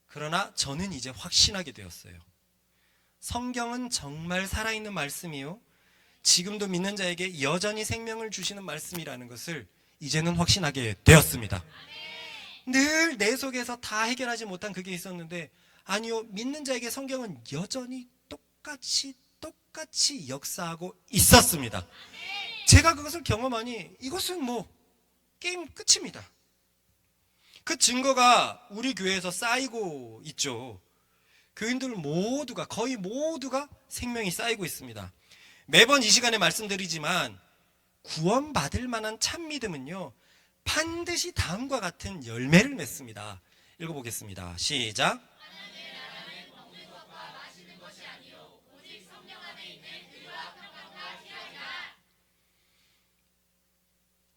그러나 저는 이제 확신하게 되었어요. 성경은 정말 살아있는 말씀이요, 지금도 믿는 자에게 여전히 생명을 주시는 말씀이라는 것을 이제는 확신하게 되었습니다. 늘 내 속에서 다 해결하지 못한 그게 있었는데 아니요, 믿는 자에게 성경은 여전히 똑같이 역사하고 있었습니다. 제가 그것을 경험하니 이것은 뭐 게임 끝입니다. 그 증거가 우리 교회에서 쌓이고 있죠. 교인들 모두가, 거의 모두가 생명이 쌓이고 있습니다. 매번 이 시간에 말씀드리지만 구원받을 만한 참 믿음은요, 반드시 다음과 같은 열매를 맺습니다. 읽어보겠습니다. 시작.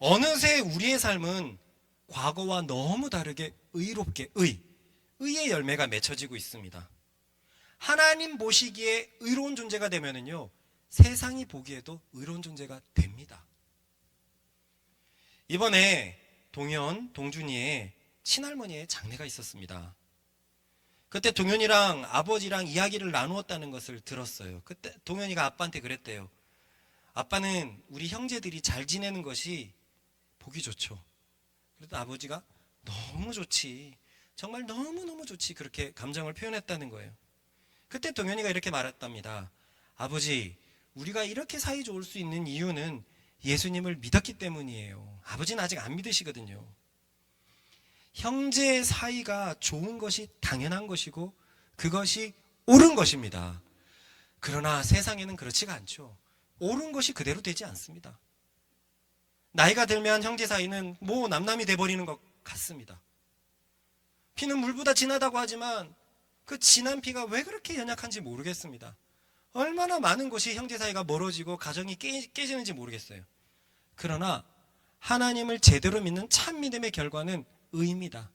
어느새 우리의 삶은 과거와 너무 다르게 의롭게 의의 열매가 맺혀지고 있습니다. 하나님 보시기에 의로운 존재가 되면은요, 세상이 보기에도 의로운 존재가 됩니다. 이번에 동준이의 친할머니의 장례가 있었습니다. 그때 동현이랑 아버지랑 이야기를 나누었다는 것을 들었어요. 그때 동현이가 아빠한테 그랬대요. 아빠는 우리 형제들이 잘 지내는 것이 보기 좋죠. 그래도 아버지가 너무 좋지, 정말 너무너무 좋지, 그렇게 감정을 표현했다는 거예요. 그때 동현이가 이렇게 말했답니다. 아버지, 우리가 이렇게 사이 좋을 수 있는 이유는 예수님을 믿었기 때문이에요. 아버지는 아직 안 믿으시거든요. 형제의 사이가 좋은 것이 당연한 것이고 그것이 옳은 것입니다. 그러나 세상에는 그렇지가 않죠. 옳은 것이 그대로 되지 않습니다. 나이가 들면 형제 사이는 뭐 남남이 돼버리는 것 같습니다. 피는 물보다 진하다고 하지만 그 진한 피가 왜 그렇게 연약한지 모르겠습니다. 얼마나 많은 것이 형제 사이가 멀어지고 가정이 깨지는지 모르겠어요. 그러나 하나님을 제대로 믿는 참 믿음의 결과는 의입니다.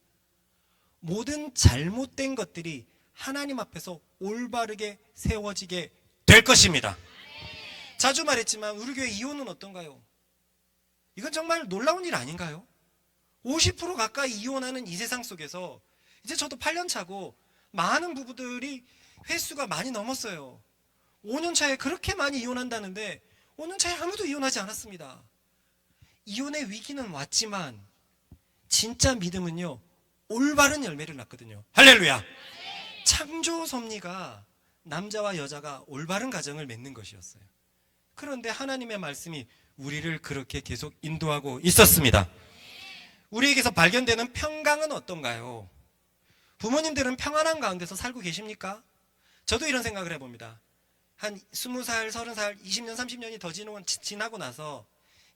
모든 잘못된 것들이 하나님 앞에서 올바르게 세워지게 될 것입니다. 자주 말했지만 우리 교회 이혼은 어떤가요? 이건 정말 놀라운 일 아닌가요? 50% 가까이 이혼하는 이 세상 속에서 이제 저도 8년 차고 많은 부부들이 횟수가 많이 넘었어요. 5년 차에 그렇게 많이 이혼한다는데 5년 차에 아무도 이혼하지 않았습니다. 이혼의 위기는 왔지만 진짜 믿음은요, 올바른 열매를 낳거든요. 할렐루야. 창조 섭리가 남자와 여자가 올바른 가정을 맺는 것이었어요. 그런데 하나님의 말씀이 우리를 그렇게 계속 인도하고 있었습니다. 우리에게서 발견되는 평강은 어떤가요? 부모님들은 평안한 가운데서 살고 계십니까? 저도 이런 생각을 해봅니다. 한 20살, 30살, 20년, 30년이 더 지나고 나서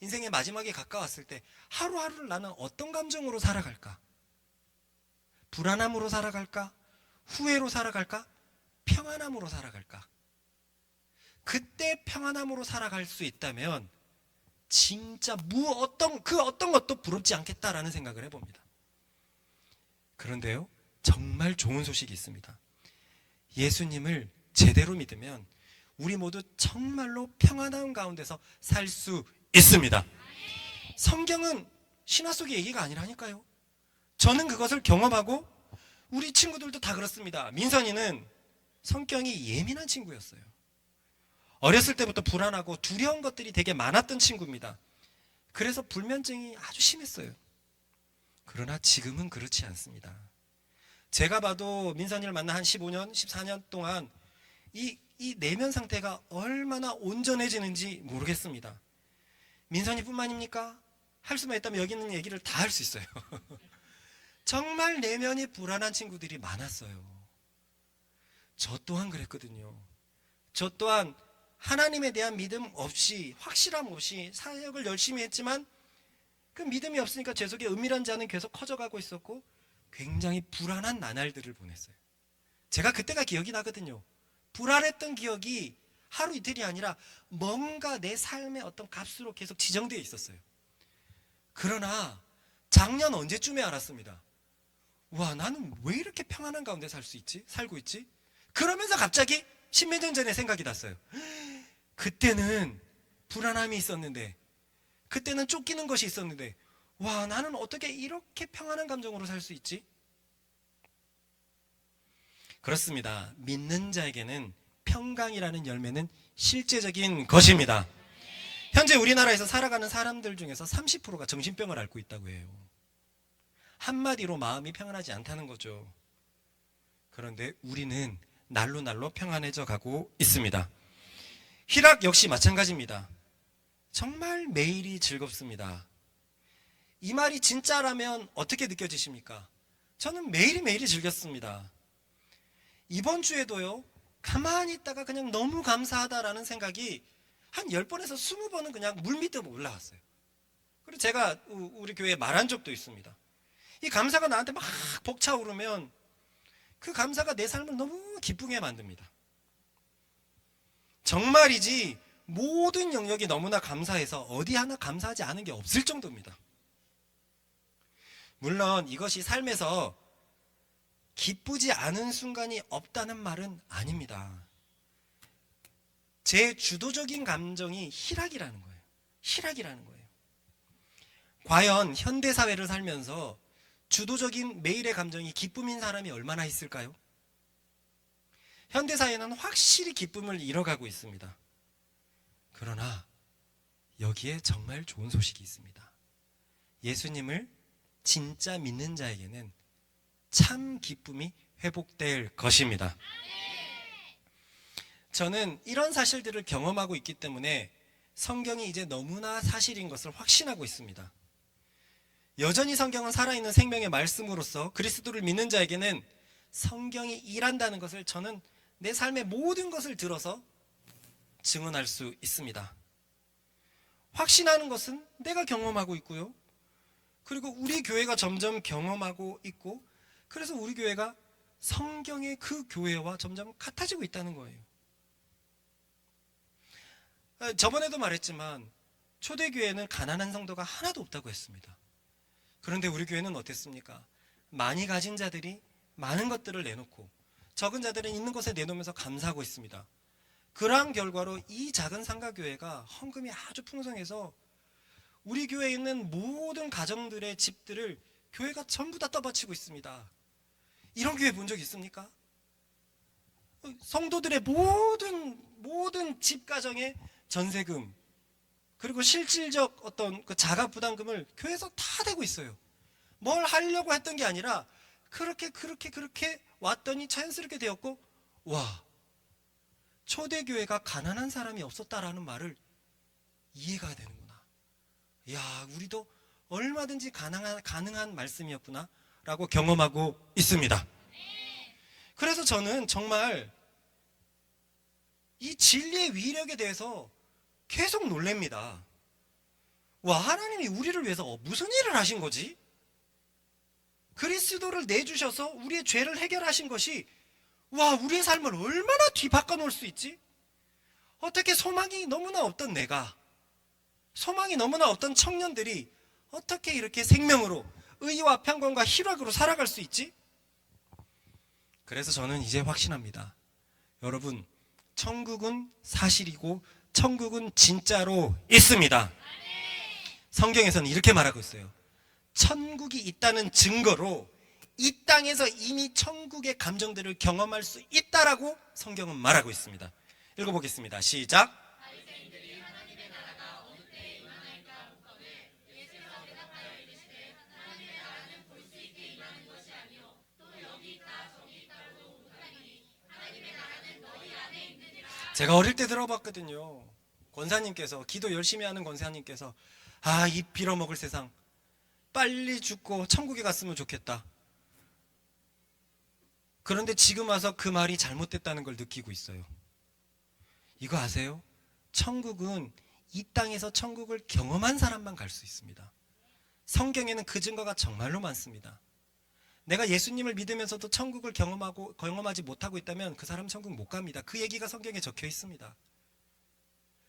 인생의 마지막에 가까웠을 때 하루하루를 나는 어떤 감정으로 살아갈까? 불안함으로 살아갈까? 후회로 살아갈까? 평안함으로 살아갈까? 그때 평안함으로 살아갈 수 있다면 진짜 어떤 것도 부럽지 않겠다라는 생각을 해봅니다. 그런데요, 정말 좋은 소식이 있습니다. 예수님을 제대로 믿으면 우리 모두 정말로 평안한 가운데서 살 수 있습니다. 성경은 신화 속의 얘기가 아니라니까요. 저는 그것을 경험하고 우리 친구들도 다 그렇습니다. 민선이는 성격이 예민한 친구였어요. 어렸을 때부터 불안하고 두려운 것들이 되게 많았던 친구입니다. 그래서 불면증이 아주 심했어요. 그러나 지금은 그렇지 않습니다. 제가 봐도 민선이를 만나 한 15년, 14년 동안 이 내면 상태가 얼마나 온전해지는지 모르겠습니다. 민선이뿐만입니까? 할 수만 있다면 여기 있는 얘기를 다 할 수 있어요. 정말 내면이 불안한 친구들이 많았어요. 저 또한 그랬거든요. 저 또한 하나님에 대한 믿음 없이, 확실함 없이 사역을 열심히 했지만 그 믿음이 없으니까 제 속에 은밀한 자는 계속 커져가고 있었고 굉장히 불안한 나날들을 보냈어요. 제가 그때가 기억이 나거든요. 불안했던 기억이 하루 이틀이 아니라 뭔가 내 삶의 어떤 값으로 계속 지정되어 있었어요. 그러나 작년 언제쯤에 알았습니다. 와, 나는 왜 이렇게 평안한 가운데 살고 있지? 그러면서 갑자기 십몇 년 전에 생각이 났어요. 그때는 불안함이 있었는데, 그때는 쫓기는 것이 있었는데, 와, 나는 어떻게 이렇게 평안한 감정으로 살 수 있지? 그렇습니다. 믿는 자에게는 평강이라는 열매는 실제적인 것입니다. 현재 우리나라에서 살아가는 사람들 중에서 30%가 정신병을 앓고 있다고 해요. 한마디로 마음이 평안하지 않다는 거죠. 그런데 우리는 날로 날로 평안해져 가고 있습니다. 희락 역시 마찬가지입니다. 정말 매일이 즐겁습니다. 이 말이 진짜라면 어떻게 느껴지십니까? 저는 매일이 즐겼습니다. 이번 주에도요, 가만히 있다가 그냥 너무 감사하다라는 생각이 한 10번에서 20번은 그냥 물밑으로 올라왔어요. 그리고 제가 우리 교회에 말한 적도 있습니다. 이 감사가 나한테 막 벅차오르면 그 감사가 내 삶을 너무 기쁘게 만듭니다. 정말이지 모든 영역이 너무나 감사해서 어디 하나 감사하지 않은 게 없을 정도입니다. 물론 이것이 삶에서 기쁘지 않은 순간이 없다는 말은 아닙니다. 제 주도적인 감정이 희락이라는 거예요. 희락이라는 거예요. 과연 현대사회를 살면서 주도적인 매일의 감정이 기쁨인 사람이 얼마나 있을까요? 현대사회는 확실히 기쁨을 잃어가고 있습니다. 그러나 여기에 정말 좋은 소식이 있습니다. 예수님을 진짜 믿는 자에게는 참 기쁨이 회복될 것입니다. 저는 이런 사실들을 경험하고 있기 때문에 성경이 이제 너무나 사실인 것을 확신하고 있습니다. 여전히 성경은 살아있는 생명의 말씀으로서 그리스도를 믿는 자에게는 성경이 일한다는 것을 저는 내 삶의 모든 것을 들어서 증언할 수 있습니다. 확신하는 것은 내가 경험하고 있고요. 그리고 우리 교회가 점점 경험하고 있고, 그래서 우리 교회가 성경의 그 교회와 점점 같아지고 있다는 거예요. 저번에도 말했지만 초대교회는 가난한 성도가 하나도 없다고 했습니다. 그런데 우리 교회는 어땠습니까? 많이 가진 자들이 많은 것들을 내놓고 적은 자들은 있는 것에 내놓으면서 감사하고 있습니다. 그러한 결과로 이 작은 상가교회가 헌금이 아주 풍성해서 우리 교회에 있는 모든 가정들의 집들을 교회가 전부 다 떠받치고 있습니다. 이런 교회 본 적 있습니까? 성도들의 모든 집 가정의 전세금, 그리고 실질적 어떤 그 자가 부담금을 교회에서 다 대고 있어요. 뭘 하려고 했던 게 아니라 그렇게 왔더니 자연스럽게 되었고, 와, 초대교회가 가난한 사람이 없었다라는 말을 이해가 되는구나. 야, 우리도 얼마든지 가능한 말씀이었구나 라고 경험하고 있습니다. 그래서 저는 정말 이 진리의 위력에 대해서 계속 놀랍니다. 와, 하나님이 우리를 위해서 무슨 일을 하신 거지? 그리스도를 내주셔서 우리의 죄를 해결하신 것이, 와, 우리의 삶을 얼마나 뒤바꿔 놓을 수 있지? 어떻게 소망이 너무나 없던 내가, 소망이 너무나 없던 청년들이 어떻게 이렇게 생명으로 의와 평강과 희락으로 살아갈 수 있지? 그래서 저는 이제 확신합니다. 여러분, 천국은 사실이고 천국은 진짜로 있습니다. 성경에서는 이렇게 말하고 있어요. 천국이 있다는 증거로 이 땅에서 이미 천국의 감정들을 경험할 수 있다라고 성경은 말하고 있습니다. 읽어보겠습니다. 시작. 제가 어릴 때 들어봤거든요. 권사님께서, 기도 열심히 하는 권사님께서, 아, 이 빌어먹을 세상 빨리 죽고 천국에 갔으면 좋겠다. 그런데 지금 와서 그 말이 잘못됐다는 걸 느끼고 있어요. 이거 아세요? 천국은 이 땅에서 천국을 경험한 사람만 갈 수 있습니다. 성경에는 그 증거가 정말로 많습니다. 내가 예수님을 믿으면서도 천국을 경험하지 못하고 있다면 그 사람 천국 못 갑니다. 그 얘기가 성경에 적혀 있습니다.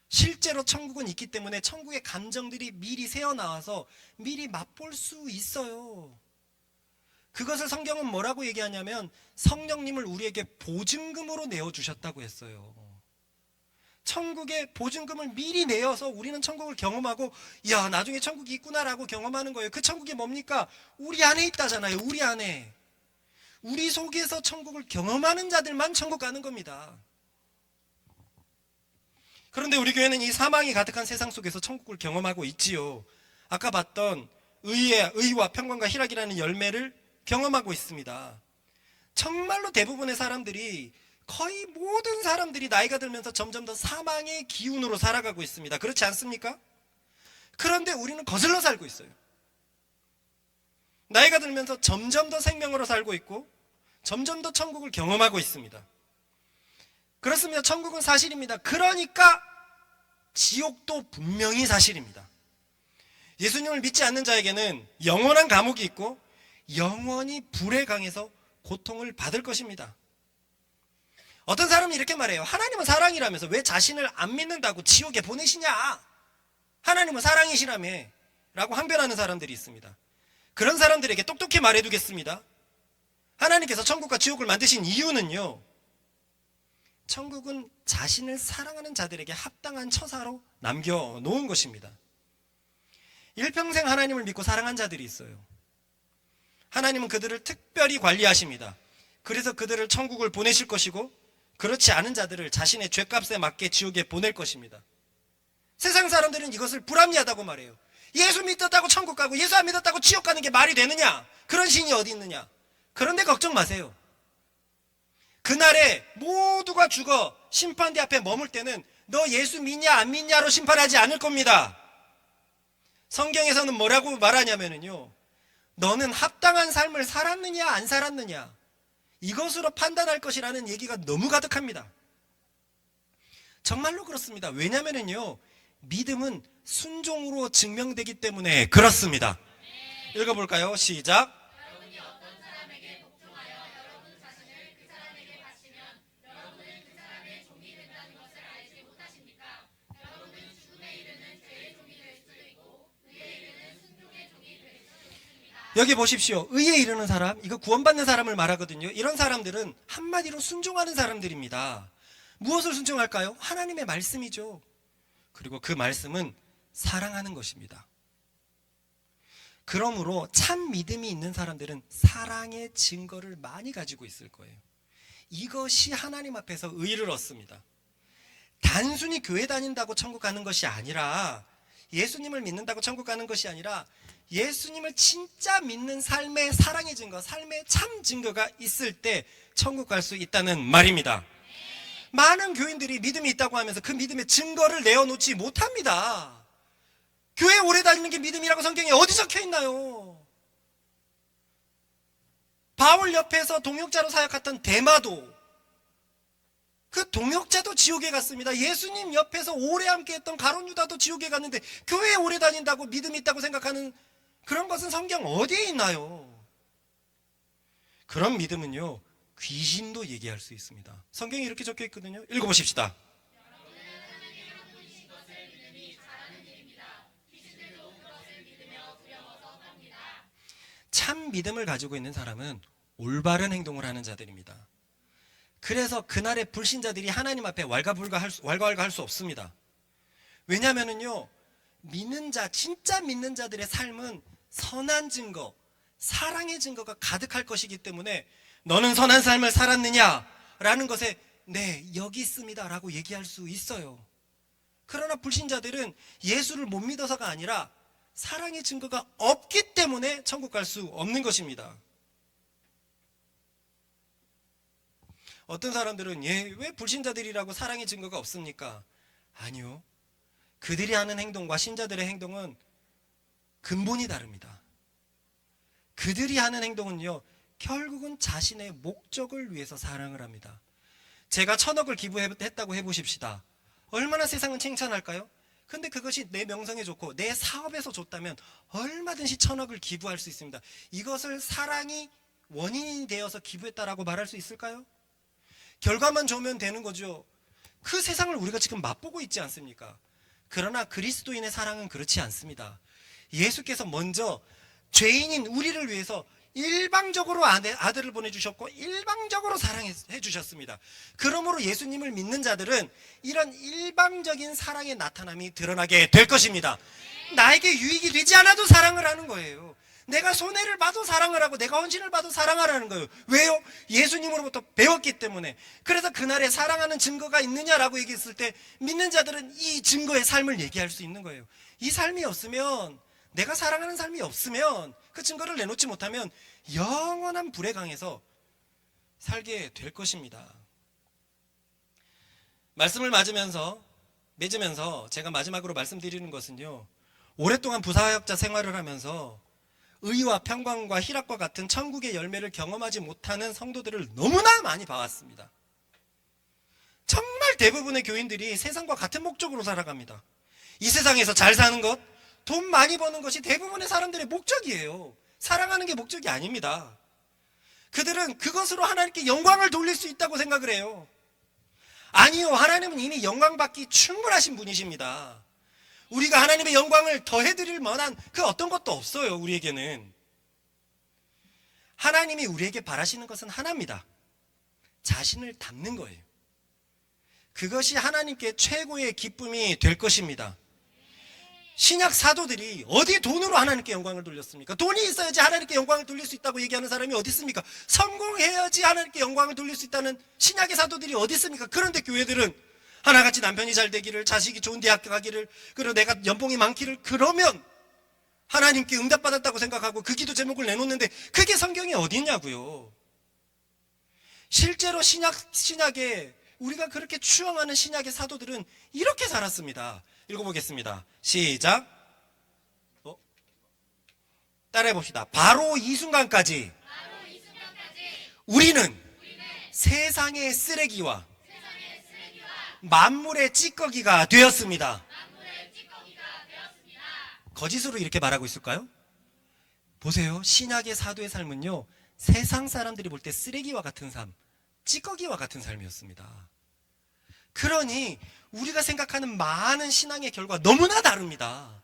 실제로 천국은 있기 때문에 천국의 감정들이 미리 새어나와서 미리 맛볼 수 있어요. 그것을 성경은 뭐라고 얘기하냐면 성령님을 우리에게 보증금으로 내어주셨다고 했어요. 천국의 보증금을 미리 내어서 우리는 천국을 경험하고 야 나중에 천국이 있구나라고 경험하는 거예요. 그 천국이 뭡니까? 우리 안에 있다잖아요. 우리 안에. 우리 속에서 천국을 경험하는 자들만 천국 가는 겁니다. 그런데 우리 교회는 이 사망이 가득한 세상 속에서 천국을 경험하고 있지요. 아까 봤던 의와 평강과 희락이라는 열매를 경험하고 있습니다. 정말로 대부분의 사람들이 거의 모든 사람들이 나이가 들면서 점점 더 사망의 기운으로 살아가고 있습니다. 그렇지 않습니까? 그런데 우리는 거슬러 살고 있어요. 나이가 들면서 점점 더 생명으로 살고 있고 점점 더 천국을 경험하고 있습니다. 그렇습니다. 천국은 사실입니다. 그러니까 지옥도 분명히 사실입니다. 예수님을 믿지 않는 자에게는 영원한 감옥이 있고 영원히 불의 강에서 고통을 받을 것입니다. 어떤 사람은 이렇게 말해요. 하나님은 사랑이라면서 왜 자신을 안 믿는다고 지옥에 보내시냐? 하나님은 사랑이시라며 라고 항변하는 사람들이 있습니다. 그런 사람들에게 똑똑히 말해두겠습니다. 하나님께서 천국과 지옥을 만드신 이유는요, 천국은 자신을 사랑하는 자들에게 합당한 처사로 남겨놓은 것입니다. 일평생 하나님을 믿고 사랑한 자들이 있어요. 하나님은 그들을 특별히 관리하십니다. 그래서 그들을 천국을 보내실 것이고 그렇지 않은 자들을 자신의 죄값에 맞게 지옥에 보낼 것입니다. 세상 사람들은 이것을 불합리하다고 말해요. 예수 믿었다고 천국 가고 예수 안 믿었다고 지옥 가는 게 말이 되느냐? 그런 신이 어디 있느냐? 그런데 걱정 마세요. 그날에 모두가 죽어 심판대 앞에 머물 때는 너 예수 믿냐 안 믿냐로 심판하지 않을 겁니다. 성경에서는 뭐라고 말하냐면요, 너는 합당한 삶을 살았느냐 안 살았느냐 이것으로 판단할 것이라는 얘기가 너무 가득합니다. 정말로 그렇습니다. 왜냐면은요, 믿음은 순종으로 증명되기 때문에 그렇습니다. 읽어볼까요? 시작. 여러분이 어떤 사람에게 복종하여 여러분 자신을 그 사람에게 바치면 여러분은 그 사람의 종이 된다는 것을 알지 못하십니까? 여러분은 죽음에 이르는 죄의 종이 될 수도 있고 의에 이르는 순종의 종이 될 수도 있습니다. 여기 보십시오. 의에 이르는 사람, 이거 구원받는 사람을 말하거든요. 이런 사람들은 한마디로 순종하는 사람들입니다. 무엇을 순종할까요? 하나님의 말씀이죠. 그리고 그 말씀은 사랑하는 것입니다. 그러므로 참 믿음이 있는 사람들은 사랑의 증거를 많이 가지고 있을 거예요. 이것이 하나님 앞에서 의를 얻습니다. 단순히 교회 다닌다고 천국 가는 것이 아니라, 예수님을 믿는다고 천국 가는 것이 아니라 예수님을 진짜 믿는 삶의 사랑의 증거, 삶의 참 증거가 있을 때 천국 갈 수 있다는 말입니다. 많은 교인들이 믿음이 있다고 하면서 그 믿음의 증거를 내어놓지 못합니다. 교회 오래 다니는 게 믿음이라고 성경에 어디 적혀 있나요? 바울 옆에서 동역자로 사역했던 데마도, 그 동역자도 지옥에 갔습니다. 예수님 옆에서 오래 함께했던 가룟 유다도 지옥에 갔는데 교회에 오래 다닌다고 믿음이 있다고 생각하는 그런 것은 성경 어디에 있나요? 그런 믿음은요, 귀신도 얘기할 수 있습니다. 성경에 이렇게 적혀 있거든요. 읽어보십시다. 참 믿음을 가지고 있는 사람은 올바른 행동을 하는 자들입니다. 그래서 그날의 불신자들이 하나님 앞에 왈가왈가할 수 없습니다. 왜냐하면요, 믿는 자, 진짜 믿는 자들의 삶은 선한 증거, 사랑의 증거가 가득할 것이기 때문에 너는 선한 삶을 살았느냐? 라는 것에 네, 여기 있습니다 라고 얘기할 수 있어요. 그러나 불신자들은 예수를 못 믿어서가 아니라 사랑의 증거가 없기 때문에 천국 갈 수 없는 것입니다. 어떤 사람들은 왜 불신자들이라고 사랑의 증거가 없습니까? 아니요. 그들이 하는 행동과 신자들의 행동은 근본이 다릅니다. 그들이 하는 행동은요, 결국은 자신의 목적을 위해서 사랑을 합니다. 제가 1,000억을 기부했다고 해보십시다. 얼마나 세상은 칭찬할까요? 근데 그것이 내 명성에 좋고 내 사업에서 좋다면 얼마든지 1,000억을 기부할 수 있습니다. 이것을 사랑이 원인이 되어서 기부했다라고 말할 수 있을까요? 결과만 좋으면 되는 거죠. 그 세상을 우리가 지금 맛보고 있지 않습니까? 그러나 그리스도인의 사랑은 그렇지 않습니다. 예수께서 먼저 죄인인 우리를 위해서 일방적으로 아들을 보내주셨고 일방적으로 사랑해 주셨습니다. 그러므로 예수님을 믿는 자들은 이런 일방적인 사랑의 나타남이 드러나게 될 것입니다. 나에게 유익이 되지 않아도 사랑을 하는 거예요. 내가 손해를 봐도 사랑을 하고 내가 헌신을 봐도 사랑하라는 거예요. 왜요? 예수님으로부터 배웠기 때문에. 그래서 그날에 사랑하는 증거가 있느냐라고 얘기했을 때 믿는 자들은 이 증거의 삶을 얘기할 수 있는 거예요. 이 삶이 없으면, 내가 사랑하는 삶이 없으면, 그 증거를 내놓지 못하면 영원한 불에 강해서 살게 될 것입니다. 말씀을 맺으면서 제가 마지막으로 말씀드리는 것은요, 오랫동안 부사역자 생활을 하면서 의와 평강과 희락과 같은 천국의 열매를 경험하지 못하는 성도들을 너무나 많이 봐왔습니다. 정말 대부분의 교인들이 세상과 같은 목적으로 살아갑니다. 이 세상에서 잘 사는 것, 돈 많이 버는 것이 대부분의 사람들의 목적이에요. 사랑하는 게 목적이 아닙니다. 그들은 그것으로 하나님께 영광을 돌릴 수 있다고 생각을 해요. 아니요, 하나님은 이미 영광받기 충분하신 분이십니다. 우리가 하나님의 영광을 더해드릴 만한 그 어떤 것도 없어요. 우리에게는 하나님이 우리에게 바라시는 것은 하나입니다. 자신을 담는 거예요. 그것이 하나님께 최고의 기쁨이 될 것입니다. 신약 사도들이 어디 돈으로 하나님께 영광을 돌렸습니까? 돈이 있어야지 하나님께 영광을 돌릴 수 있다고 얘기하는 사람이 어디 있습니까? 성공해야지 하나님께 영광을 돌릴 수 있다는 신약의 사도들이 어디 있습니까? 그런데 교회들은 하나같이 남편이 잘 되기를, 자식이 좋은 대학 가기를, 그리고 내가 연봉이 많기를, 그러면 하나님께 응답받았다고 생각하고 그 기도 제목을 내놓는데 그게 성경에 어디 있냐고요. 실제로 신약에 우리가 그렇게 추앙하는 신약의 사도들은 이렇게 살았습니다. 읽어보겠습니다. 시작. 따라해 봅시다. 바로 이 순간까지 우리는 세상의 쓰레기와 만물의 찌꺼기가 되었습니다. 거짓으로 이렇게 말하고 있을까요? 보세요. 신약의 사도의 삶은요, 세상 사람들이 볼 때 쓰레기와 같은 삶, 찌꺼기와 같은 삶이었습니다. 그러니 우리가 생각하는 많은 신앙의 결과 너무나 다릅니다.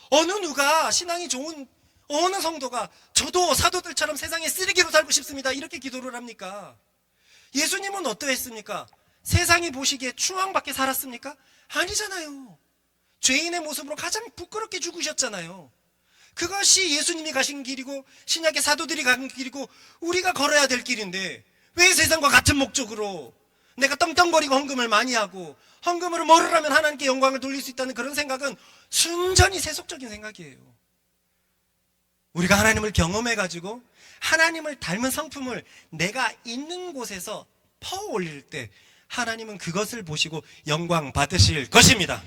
어느 누가 신앙이 좋은 어느 성도가 저도 사도들처럼 세상의 쓰레기로 살고 싶습니다 이렇게 기도를 합니까? 예수님은 어떠했습니까? 세상이 보시기에 추앙받게 살았습니까? 아니잖아요. 죄인의 모습으로 가장 부끄럽게 죽으셨잖아요. 그것이 예수님이 가신 길이고 신약의 사도들이 간 길이고 우리가 걸어야 될 길인데 왜 세상과 같은 목적으로 내가 떵떵거리고 헌금을 많이 하고 헌금으로 뭐를 하면 하나님께 영광을 돌릴 수 있다는 그런 생각은 순전히 세속적인 생각이에요. 우리가 하나님을 경험해가지고 하나님을 닮은 성품을 내가 있는 곳에서 퍼 올릴 때 하나님은 그것을 보시고 영광 받으실 것입니다.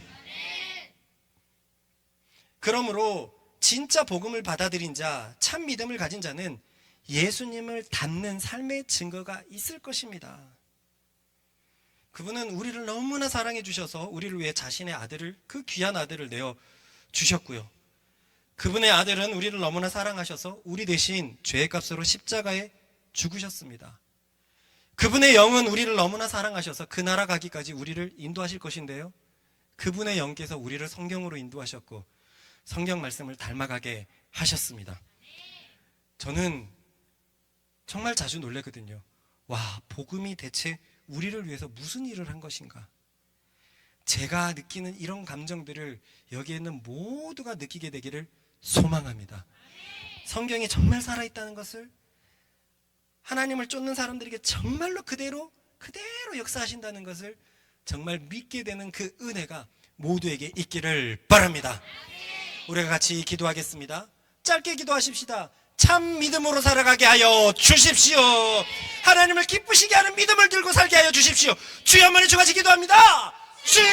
그러므로 진짜 복음을 받아들인 자, 참 믿음을 가진 자는 예수님을 닮는 삶의 증거가 있을 것입니다. 그분은 우리를 너무나 사랑해 주셔서 우리를 위해 자신의 아들을, 그 귀한 아들을 내어 주셨고요. 그분의 아들은 우리를 너무나 사랑하셔서 우리 대신 죄의 값으로 십자가에 죽으셨습니다. 그분의 영은 우리를 너무나 사랑하셔서 그 나라 가기까지 우리를 인도하실 것인데요, 그분의 영께서 우리를 성경으로 인도하셨고 성경 말씀을 닮아가게 하셨습니다. 저는 정말 자주 놀라거든요. 와, 복음이 대체 우리를 위해서 무슨 일을 한 것인가? 제가 느끼는 이런 감정들을 여기에 있는 모두가 느끼게 되기를 소망합니다. 성경이 정말 살아있다는 것을, 하나님을 쫓는 사람들에게 정말로 그대로 역사하신다는 것을 정말 믿게 되는 그 은혜가 모두에게 있기를 바랍니다. 우리가 같이 기도하겠습니다. 짧게 기도하십시다. 참 믿음으로 살아가게 하여 주십시오. 하나님을 기쁘시게 하는 믿음을 들고 살게 하여 주십시오. 주여 한번 해주같이 기도합니다. 주여!